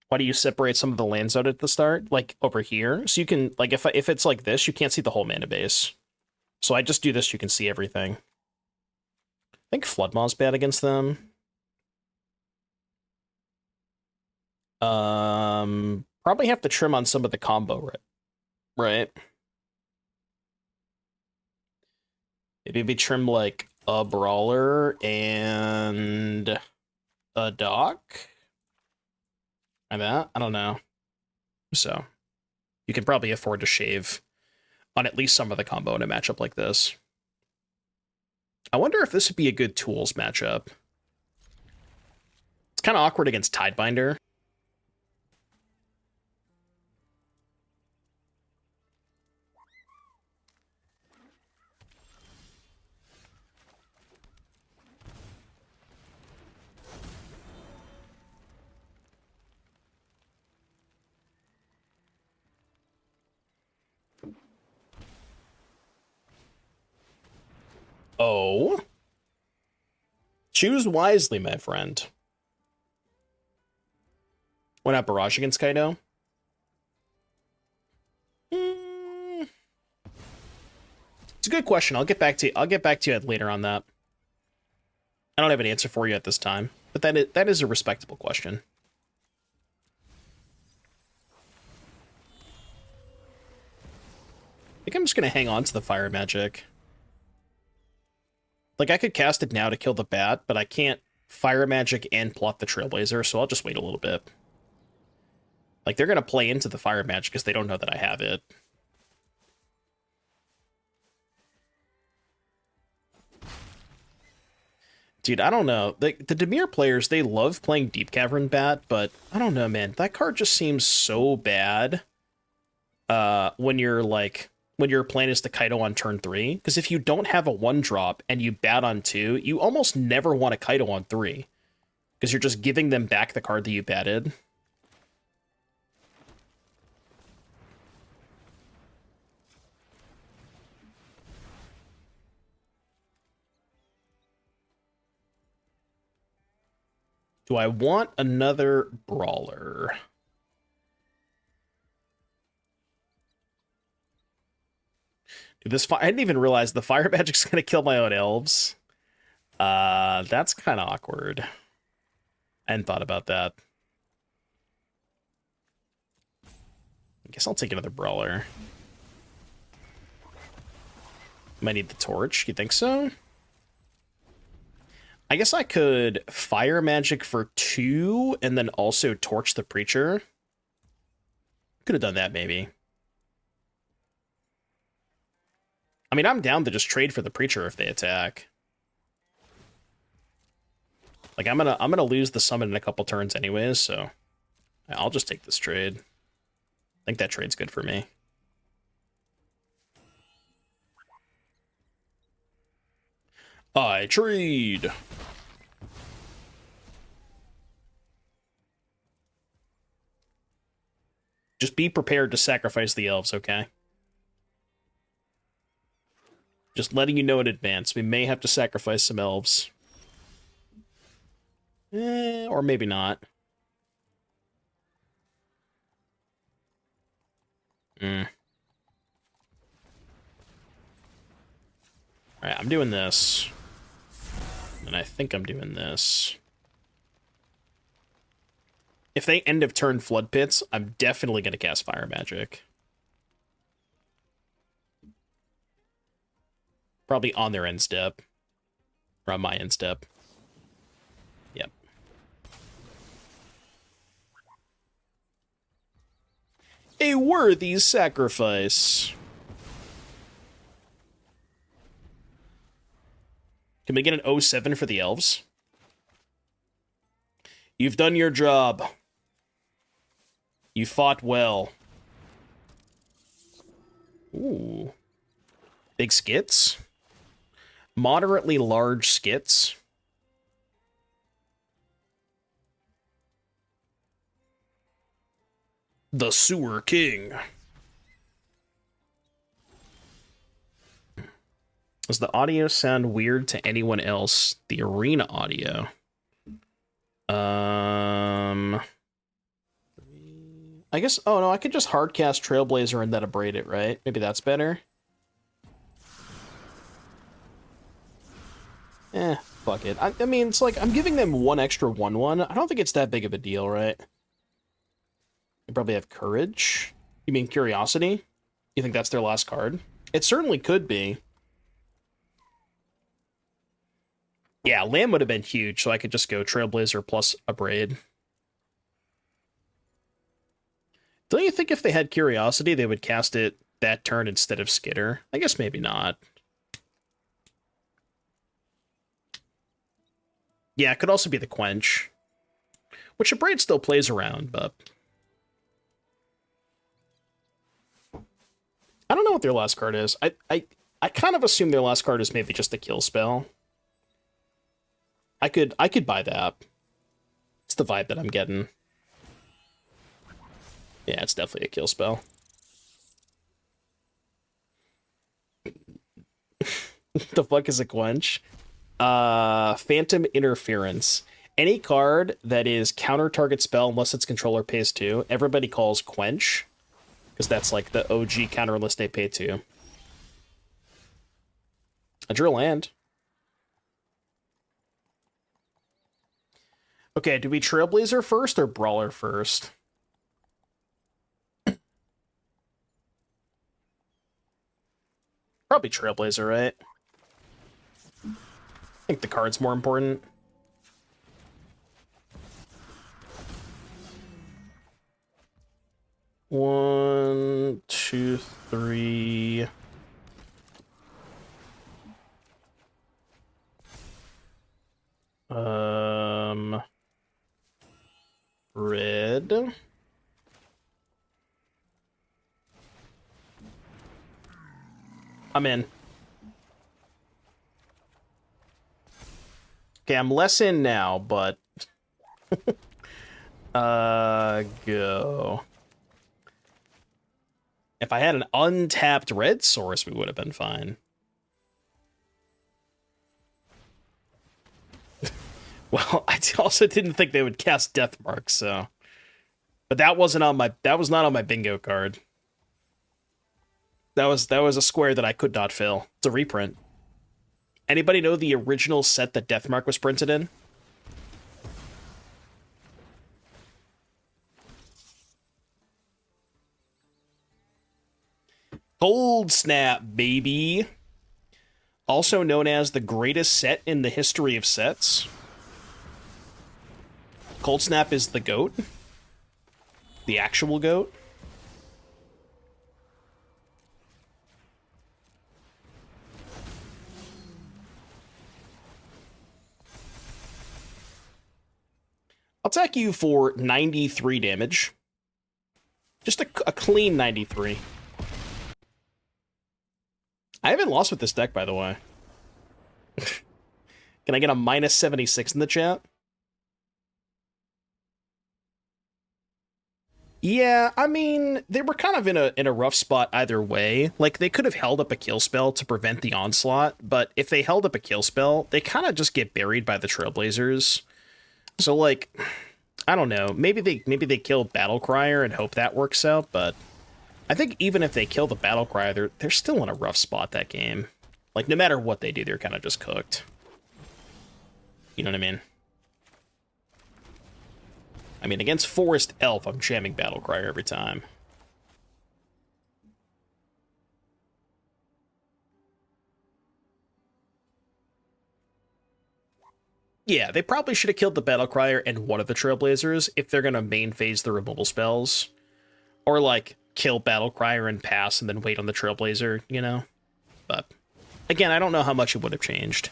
Why do you separate some of the lands out at the start? Like, over here? So you can, like, if it's like this, you can't see the whole mana base. So I just do this, you can see everything. I think Flood Maw's bad against them. Probably have to trim on some of the combo, right? Maybe we trim like a Brawler and a Dock. I don't know. So you can probably afford to shave on at least some of the combo in a matchup like this. I wonder if this would be a good tools matchup. It's kind of awkward against Tidebinder. Oh. Choose wisely, my friend. Why not Barrage against Kaido? It's a good question. I'll get back to you later on that. I don't have an answer for you at this time, but that is a respectable question. I think I'm just gonna hang on to the fire magic. Like, I could cast it now to kill the bat, but I can't fire magic and plot the Trailblazer, so I'll just wait a little bit. Like, they're gonna play into the fire magic because they don't know that I have it. Dude, I don't know. The Dimir players, they love playing Deep Cavern Bat, but I don't know, man. That card just seems so bad when your plan is to Kaido on turn 3. Because if you don't have a 1-drop and you bat on 2, you almost never want to Kaido on 3. Because you're just giving them back the card that you batted. Do I want another Brawler? Dude, I didn't even realize the fire magic's gonna kill my own elves. That's kind of awkward. I hadn't thought about that. I guess I'll take another Brawler. Might need the torch. You think so? I guess I could fire magic for 2 and then also torch the Preacher. Could have done that, maybe. I mean, I'm down to just trade for the Preacher if they attack. Like, I'm gonna lose the summon in a couple turns anyways, so I'll just take this trade. I think that trade's good for me. I trade. Just be prepared to sacrifice the elves, okay? Just letting you know in advance. We may have to sacrifice some elves. Or maybe not. Alright, I'm doing this. And I think I'm doing this. If they end of turn Flood Pits, I'm definitely going to cast Fire Magic. Probably on their end step. Or on my end step. Yep. A worthy sacrifice. Can we get an 07 for the elves? You've done your job. You fought well. Ooh. Big skits? Moderately large skits? The Sewer King. Does the audio sound weird to anyone else? The arena audio. I guess, oh no, I could just hardcast Trailblazer and then Abrade it, right? Maybe that's better. Fuck it. I mean, it's like, I'm giving them one extra 1/1. I don't think it's that big of a deal, right? They probably have Courage. You mean Curiosity? You think that's their last card? It certainly could be. Yeah, land would have been huge, so I could just go Trailblazer plus Abrade. Don't you think if they had Curiosity, they would cast it that turn instead of Skitter? I guess maybe not. Yeah, it could also be the Quench, which Abrade still plays around, but I don't know what their last card is. I kind of assume their last card is maybe just a kill spell. I could buy that. It's the vibe that I'm getting. Yeah, it's definitely a kill spell. The fuck is a Quench? Phantom Interference. Any card that is counter target spell unless its controller pays 2, everybody calls Quench. Because that's like the OG counter unless they pay 2. I drew a land. Okay, do we Trailblazer first or Brawler first? Probably Trailblazer, right? I think the card's more important. One, two, three. Red. I'm in. Okay, I'm less in now, but go. If I had an untapped red source, we would have been fine. Well, I also didn't think they would cast Deathmark, so. But that was not on my bingo card. That was a square that I could not fill. It's a reprint. Anybody know the original set that Deathmark was printed in? Cold Snap, baby. Also known as the greatest set in the history of sets. Cold Snap is the GOAT. The actual GOAT. I'll attack you for 93 damage. Just a clean 93. I haven't lost with this deck, by the way. Can I get a minus 76 in the chat? Yeah, I mean, they were kind of in a rough spot either way. Like, they could have held up a kill spell to prevent the onslaught, but if they held up a kill spell, they kind of just get buried by the Trailblazers. So, like, I don't know. Maybe they kill Battlecrier and hope that works out, but I think even if they kill the Battlecrier, they're still in a rough spot that game. Like, no matter what they do, they're kind of just cooked. You know what I mean? I mean, against Forest Elf, I'm jamming Battlecrier every time. Yeah, they probably should have killed the Battlecrier and one of the Trailblazers if they're going to main phase the removal spells. Or, like, kill Battlecrier and pass and then wait on the Trailblazer, you know? But, again, I don't know how much it would have changed.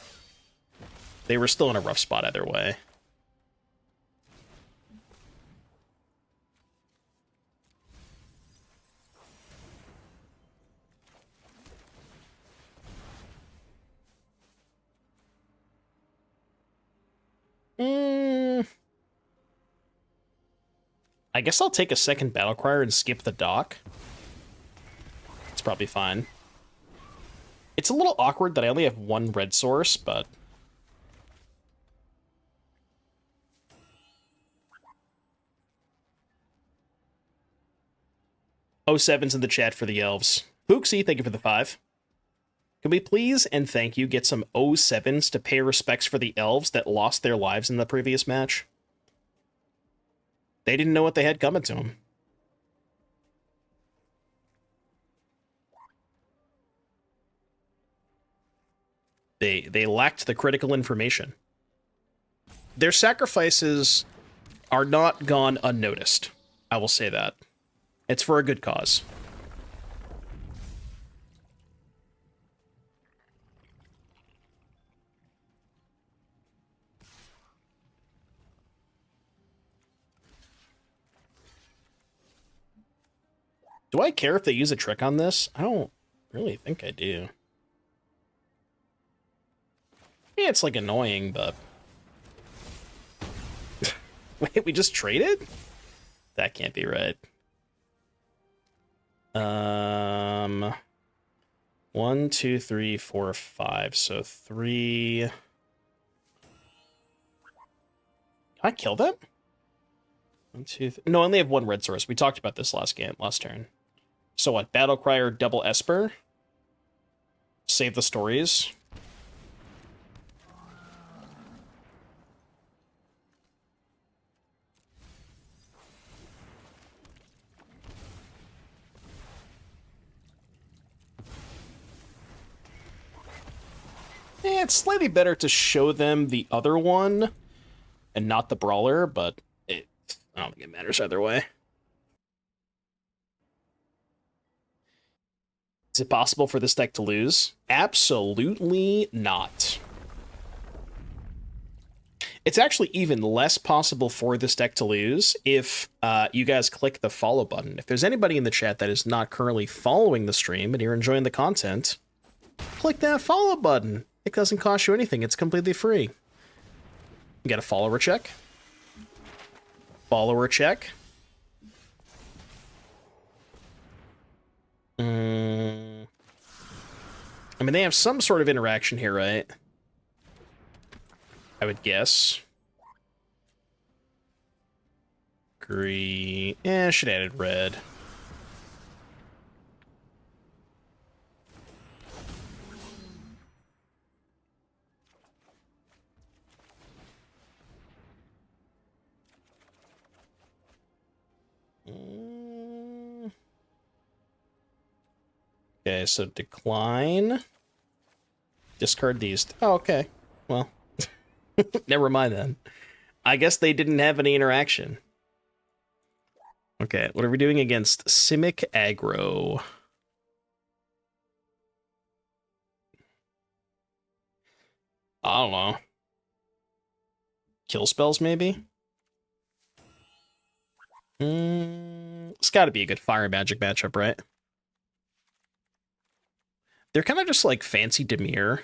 They were still in a rough spot either way. I guess I'll take a second Battlecrier and skip the dock. It's probably fine. It's a little awkward that I only have one red source, but... Oh, 7's in the chat for the elves. Pooksy, thank you for the 5. Can we please and thank you get some 07s to pay respects for the elves that lost their lives in the previous match? They didn't know what they had coming to them. They lacked the critical information. Their sacrifices are not gone unnoticed. I will say that. It's for a good cause. Do I care if they use a trick on this? I don't really think I do. Yeah, it's like annoying, but... Wait, we just traded? That can't be right. 1, 2, 3, 4, 5. So 3. Can I kill them? 1, 2, no, I only have one red source. We talked about this last turn. So what? Battlecrier, double Esper. Save the stories. It's slightly better to show them the other one and not the Brawler, but I don't think it matters either way. Is it possible for this deck to lose? Absolutely not. It's actually even less possible for this deck to lose if you guys click the follow button. If there's anybody in the chat that is not currently following the stream and you're enjoying the content, click that follow button. It doesn't cost you anything. It's completely free. You got a follower check. Follower check. I mean, they have some sort of interaction here, right? I would guess. Green. Eh, should have added red. Okay, so decline. Discard these. Oh, okay. Well, never mind then. I guess they didn't have any interaction. Okay, what are we doing against Simic Aggro? I don't know. Kill spells, maybe? It's got to be a good fire magic matchup, right? They're kind of just like fancy Dimir.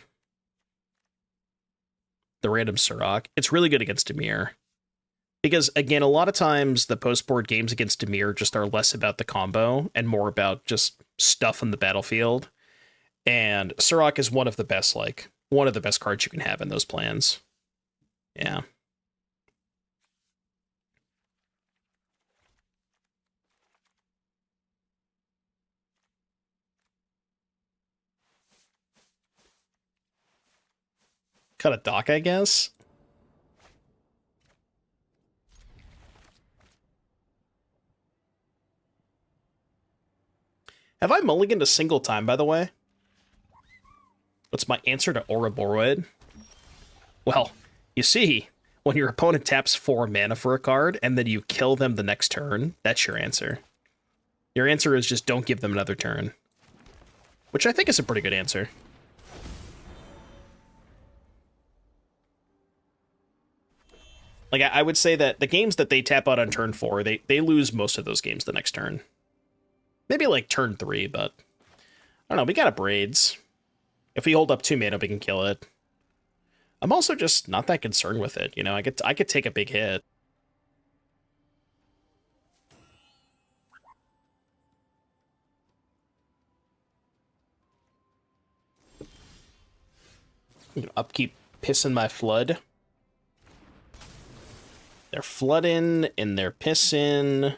The random Surrock. It's really good against Dimir. Because, again, a lot of times the post-board games against Dimir just are less about the combo and more about just stuff on the battlefield. And Surrock is one of the best cards you can have in those plans. Yeah. Cut a dock, I guess. Have I mulliganed a single time, by the way? What's my answer to Ouroboros? Well, you see, when your opponent taps 4 mana for a card, and then you kill them the next turn, that's your answer. Your answer is just don't give them another turn. Which I think is a pretty good answer. Like, I would say that the games that they tap out on turn 4, they lose most of those games the next turn. Maybe like turn 3, but I don't know. We got Abrades. If we hold up 2 mana, we can kill it. I'm also just not that concerned with it. You know, I could take a big hit. You know, upkeep pissing my flood. They're flooding and they're pissing.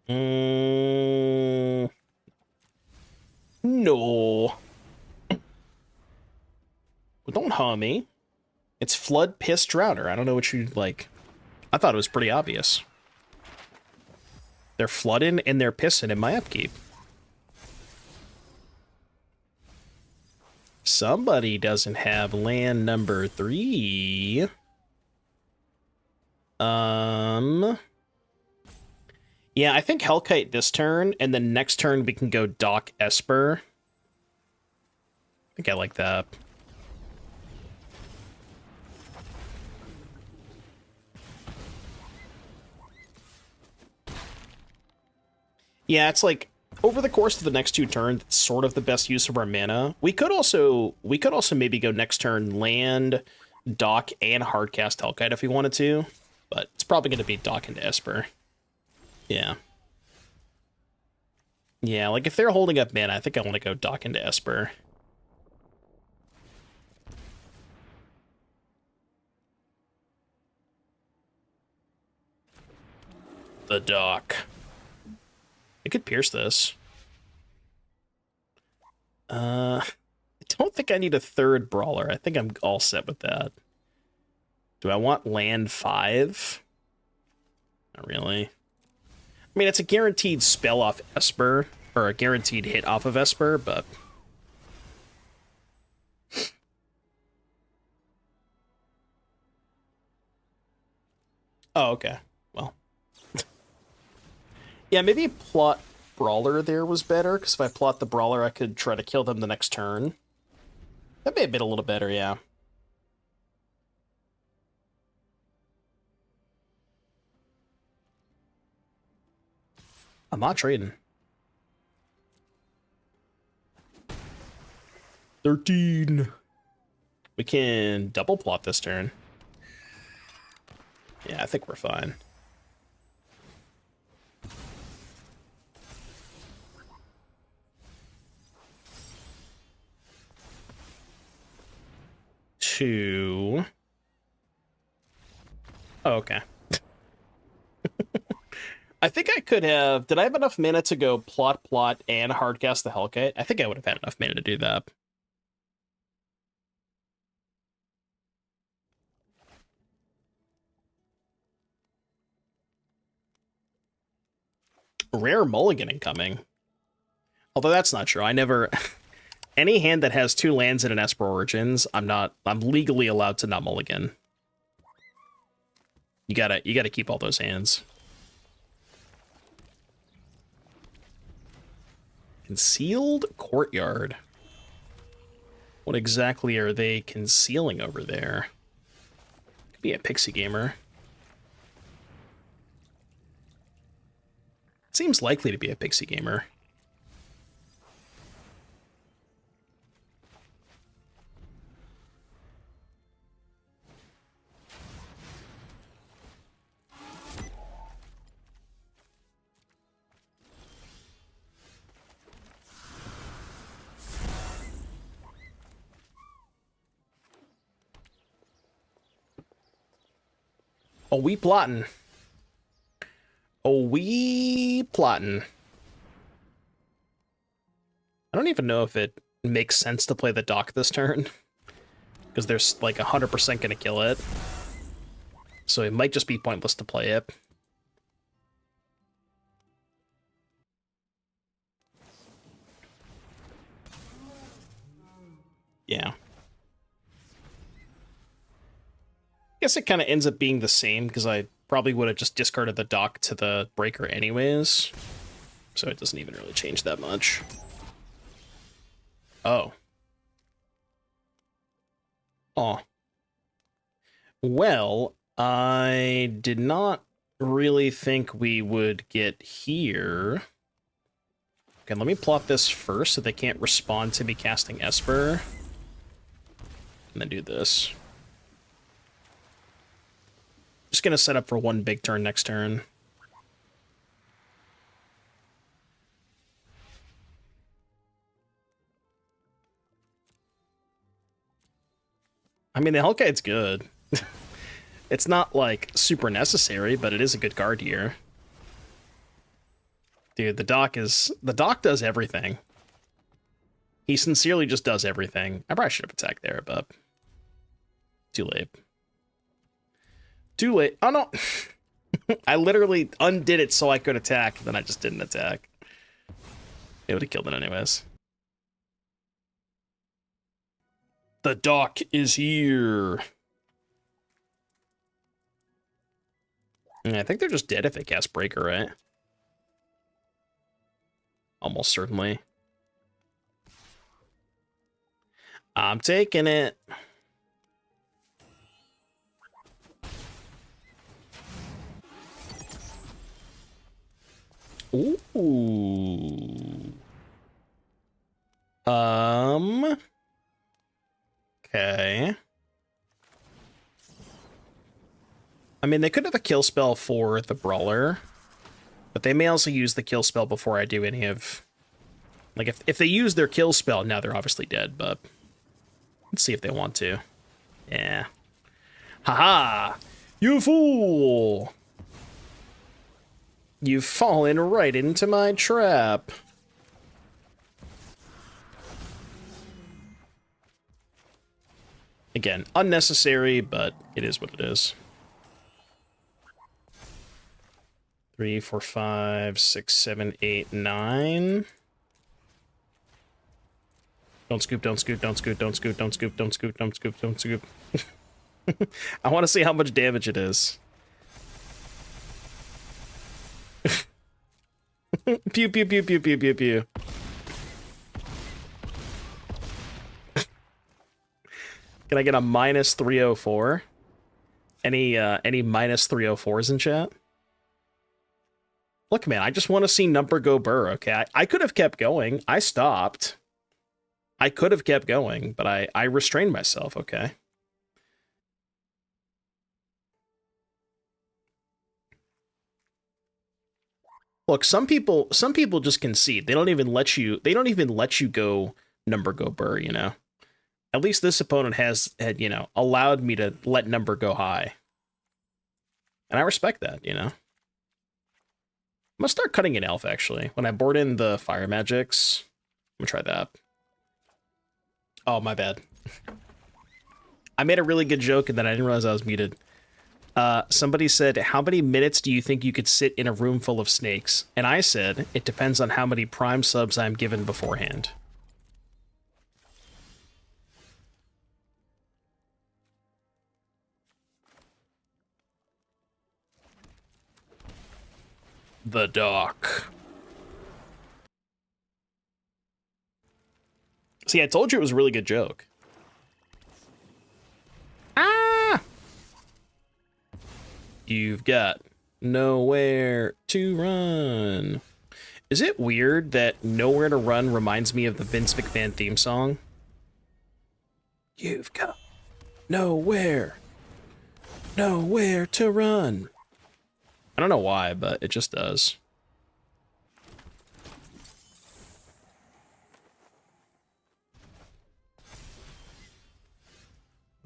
No. Well, don't harm me. It's Flood Piss Drowner. I don't know what you'd like. I thought it was pretty obvious. They're flooding and they're pissing in my upkeep. Somebody doesn't have land number 3. Yeah, I think Hellkite this turn, and then next turn we can go Dock Esper. I think I like that. Yeah, it's like over the course of the next 2 turns, it's sort of the best use of our mana. We could also maybe go next turn land, Dock, and hardcast Hellkite if we wanted to, but it's probably going to be Dock into Esper. Yeah. Yeah, like if they're holding up mana, I think I want to go Dock into Esper. The Dock. I could pierce this. I don't think I need a 3rd Brawler. I think I'm all set with that. Do I want land 5? Not really. I mean, it's a guaranteed spell off Esper, or a guaranteed hit off of Esper, but... Oh, okay. Well. Yeah, maybe plot Brawler there was better, because if I plot the Brawler, I could try to kill them the next turn. That may have been a little better, yeah. I'm not trading. 13. We can double plot this turn. Yeah, I think we're fine. Two. Oh, okay. I think I could have... Did I have enough mana to go plot, and hardcast the Hellkite? I think I would have had enough mana to do that. Rare mulligan incoming. Although that's not true. I never... Any hand that has 2 lands and an Esper Origins, I'm legally allowed to not mulligan. You gotta keep all those hands. Concealed Courtyard. What exactly are they concealing over there? Could be a Pixie gamer. Seems likely to be a Pixie gamer. Oh, we plotting. Oh, we plotting. I don't even know if it makes sense to play the Dock this turn, because there's like 100% gonna kill it. So it might just be pointless to play it. Yeah. Guess it kind of ends up being the same, because I probably would have just discarded the Dock to the Breaker anyways. So it doesn't even really change that much. Oh. Oh. Well, I did not really think we would get here. Okay, let me plot this first so they can't respond to me casting Esper. And then do this. Just gonna set up for 1 big turn next turn. I mean, the Hellkite's good. It's not, like, super necessary, but it is a good card here. Dude, the doc does everything. He sincerely just does everything. I probably should have attacked there, but too late. Too late. Oh no. I literally undid it so I could attack, then I just didn't attack. It would have killed it anyways. The doc is here. I think they're just dead if they cast Breaker, right? Almost certainly. I'm taking it. Ooh. Okay. I mean, they could have a kill spell for the Brawler, but they may also use the kill spell before I do any of... Like, if they use their kill spell, now they're obviously dead, but... Let's see if they want to. Yeah. Haha! You fool! You've fallen right into my trap. Again, unnecessary, but it is what it is. 3, 4, 5, 6, 7, 8, 9. Don't scoop, don't scoop, don't scoop, don't scoop, don't scoop, don't scoop, don't scoop, don't scoop. I want to see how much damage it is. Pew, pew, pew, pew, pew, pew, pew. Can I get a minus 304? Any minus 304s in chat? Look, man, I just want to see number go burr, okay? I could have kept going. I stopped. I could have kept going, but I restrained myself, okay? Look, some people just concede. They don't even let you go number go burr, you know? At least this opponent had, you know, allowed me to let number go high. And I respect that, you know? I'm gonna start cutting an elf, actually. When I board in the fire magics, I'm gonna try that. Oh, my bad. I made a really good joke and then I didn't realize I was muted. Somebody said, how many minutes do you think you could sit in a room full of snakes? And I said, it depends on how many prime subs I'm given beforehand. The dock. See, I told you it was a really good joke. Ah! You've got nowhere to run. Is it weird that Nowhere to Run reminds me of the Vince McMahon theme song? You've got nowhere to run. I don't know why, but it just does.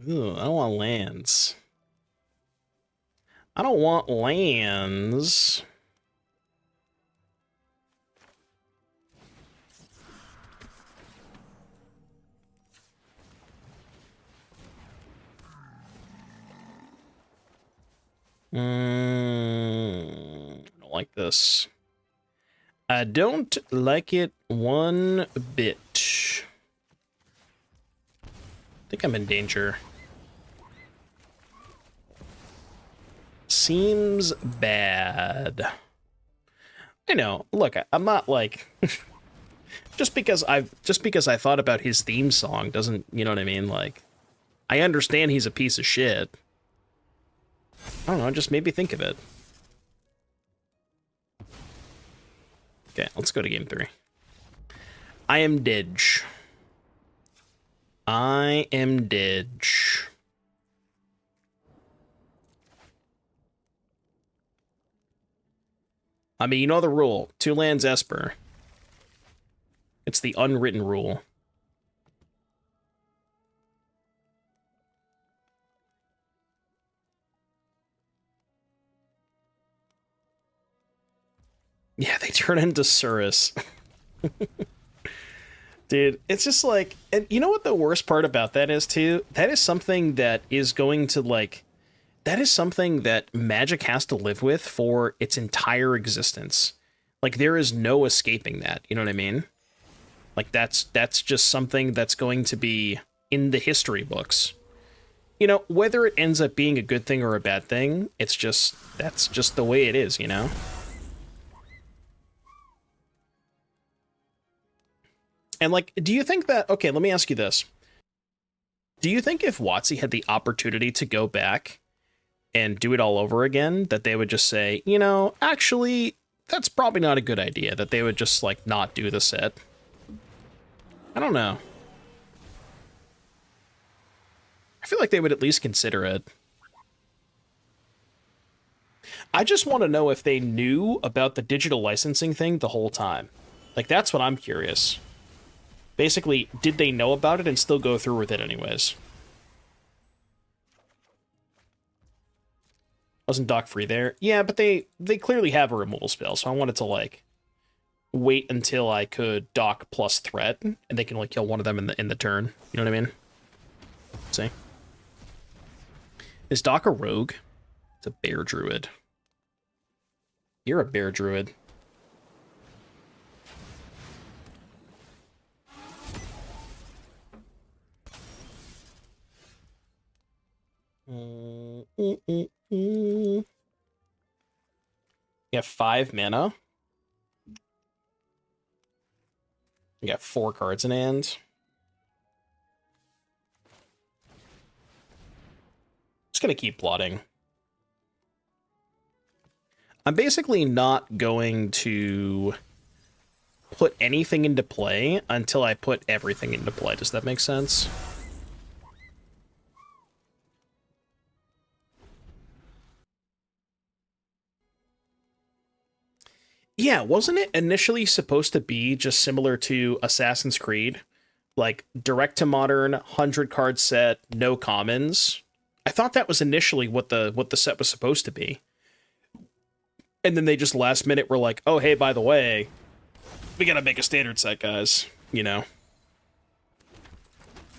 Ooh, I don't want lands. I don't want lands. I don't like this. I don't like it one bit. I think I'm in danger. Seems bad. I know. Look, I'm not like just because I thought about his theme song doesn't, you know what I mean? Like, I understand he's a piece of shit. I don't know, just made me think of it. Okay, let's go to game 3. I am Didge. I am Didge. I mean, you know the rule. 2 lands Esper. It's the unwritten rule. Yeah, they do turn into Surus. Dude, it's just like, and you know what the worst part about that is too? That is something that is going to like, that is something that Magic has to live with for its entire existence. Like, there is no escaping that, you know what I mean? Like, that's just something that's going to be in the history books. You know, whether it ends up being a good thing or a bad thing, it's just, that's just the way it is, you know? And, like, do you think that... Okay, let me ask you this. Do you think if WotC had the opportunity to go back and do it all over again, that they would just say, you know, actually, that's probably not a good idea, that they would just, like, not do the set? I don't know. I feel like they would at least consider it. I just want to know if they knew about the digital licensing thing the whole time. Like, that's what I'm curious. Basically, did they know about it and still go through with it anyways? Wasn't dock free there? Yeah, but they clearly have a removal spell, so I wanted to, like, wait until I could dock plus threat, and they can, like, kill one of them in the turn. You know what I mean? Let's see. Is Doc a rogue? It's a bear druid. You're a bear druid. You have 5 mana. You got 4 cards in hand. Just gonna keep plotting. I'm basically not going to put anything into play until I put everything into play. Does that make sense? Yeah, wasn't it initially supposed to be just similar to Assassin's Creed? Like, direct to modern, 100 card set, no commons. I thought that was initially what the set was supposed to be. And then they just last minute were like, oh, hey, by the way, we gotta make a standard set, guys. You know?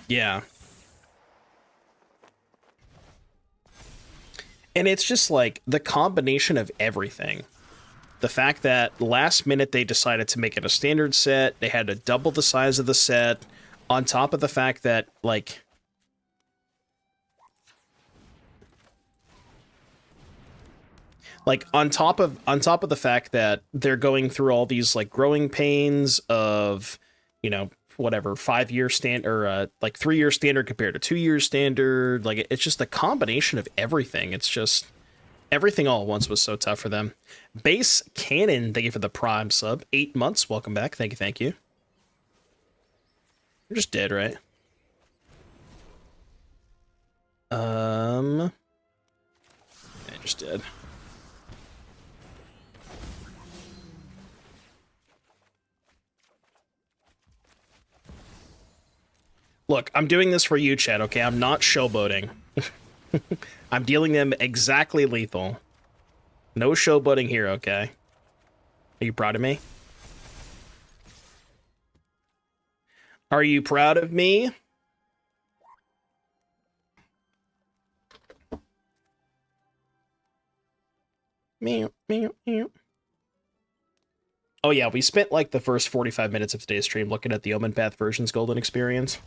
Yeah. And it's just like the combination of everything. The fact that last minute they decided to make it a standard set, they had to double the size of the set, on top of the fact that, like... Like, on top of the fact that they're going through all these, like, growing pains of, you know, whatever, 5-year standard, or, like, 3-year standard compared to 2-year standard, like, it's just a combination of everything. It's just... Everything all at once was so tough for them. Base Cannon, thank you for the Prime sub. 8 months, welcome back. Thank you, thank you. You're just dead, right? Yeah, just dead. Look, I'm doing this for you, chat, okay? I'm not showboating. I'm dealing them exactly lethal. No showboating here, okay? Are you proud of me? Are you proud of me? Meow, meow, meow. Oh yeah, we spent like the first 45 minutes of today's stream looking at the Omen Path version's golden experience.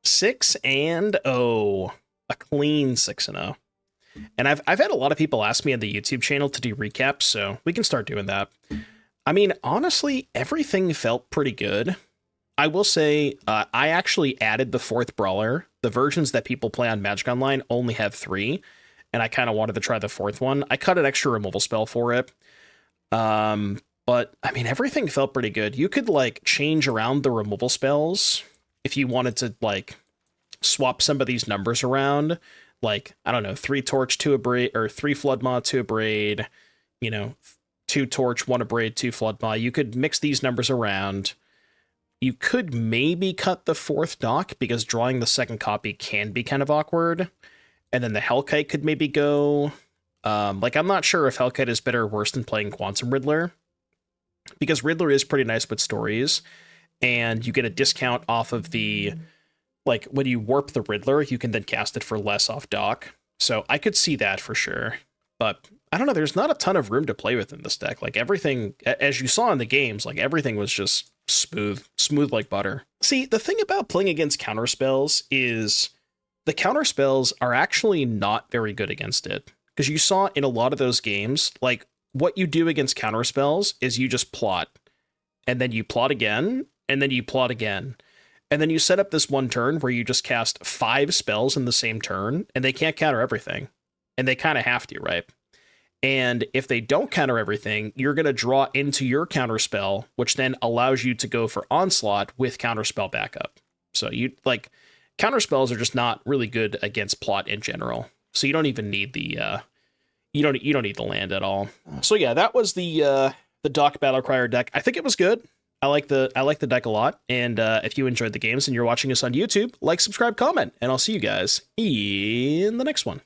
6-0. A clean 6-0. And I've had a lot of people ask me on the YouTube channel to do recaps, so we can start doing that. I mean, honestly, everything felt pretty good. I will say, I actually added the 4th Brawler. The versions that people play on Magic Online only have 3, and I kind of wanted to try the 4th one. I cut an extra removal spell for it. But, I mean, everything felt pretty good. You could, like, change around the removal spells if you wanted to, like, swap some of these numbers around. Like, I don't know, 3 Torch, 2 Abrade, or 3 Flood Maw, 2 Abrade, you know, 2 Torch, 1 Abrade, 2 Flood Maw. You could mix these numbers around. You could maybe cut the 4th dock, because drawing the 2nd copy can be kind of awkward. And then the Hellkite could maybe go Like, I'm not sure if Hellkite is better or worse than playing Quantum Riddler, because Riddler is pretty nice with stories, and you get a discount off of the, like, when you warp the Riddler, you can then cast it for less off dock. So I could see that for sure. But I don't know, there's not a ton of room to play with in this deck. Like, everything, as you saw in the games, like, everything was just smooth like butter. See, the thing about playing against counterspells is the counterspells are actually not very good against it. Because you saw in a lot of those games, like, what you do against counterspells is you just plot, and then you plot again, and then you plot again. And then you set up this one turn where you just cast 5 spells in the same turn, and they can't counter everything. And they kind of have to, right? And if they don't counter everything, you're going to draw into your counterspell, which then allows you to go for Onslaught with counterspell backup. So you, like, counterspells are just not really good against plot in general. So you don't even need the you don't need the land at all. So yeah, that was the Doc Battlecrier deck. I think it was good. I like the deck a lot. And if you enjoyed the games and you're watching us on YouTube, like, subscribe, comment, and I'll see you guys in the next one.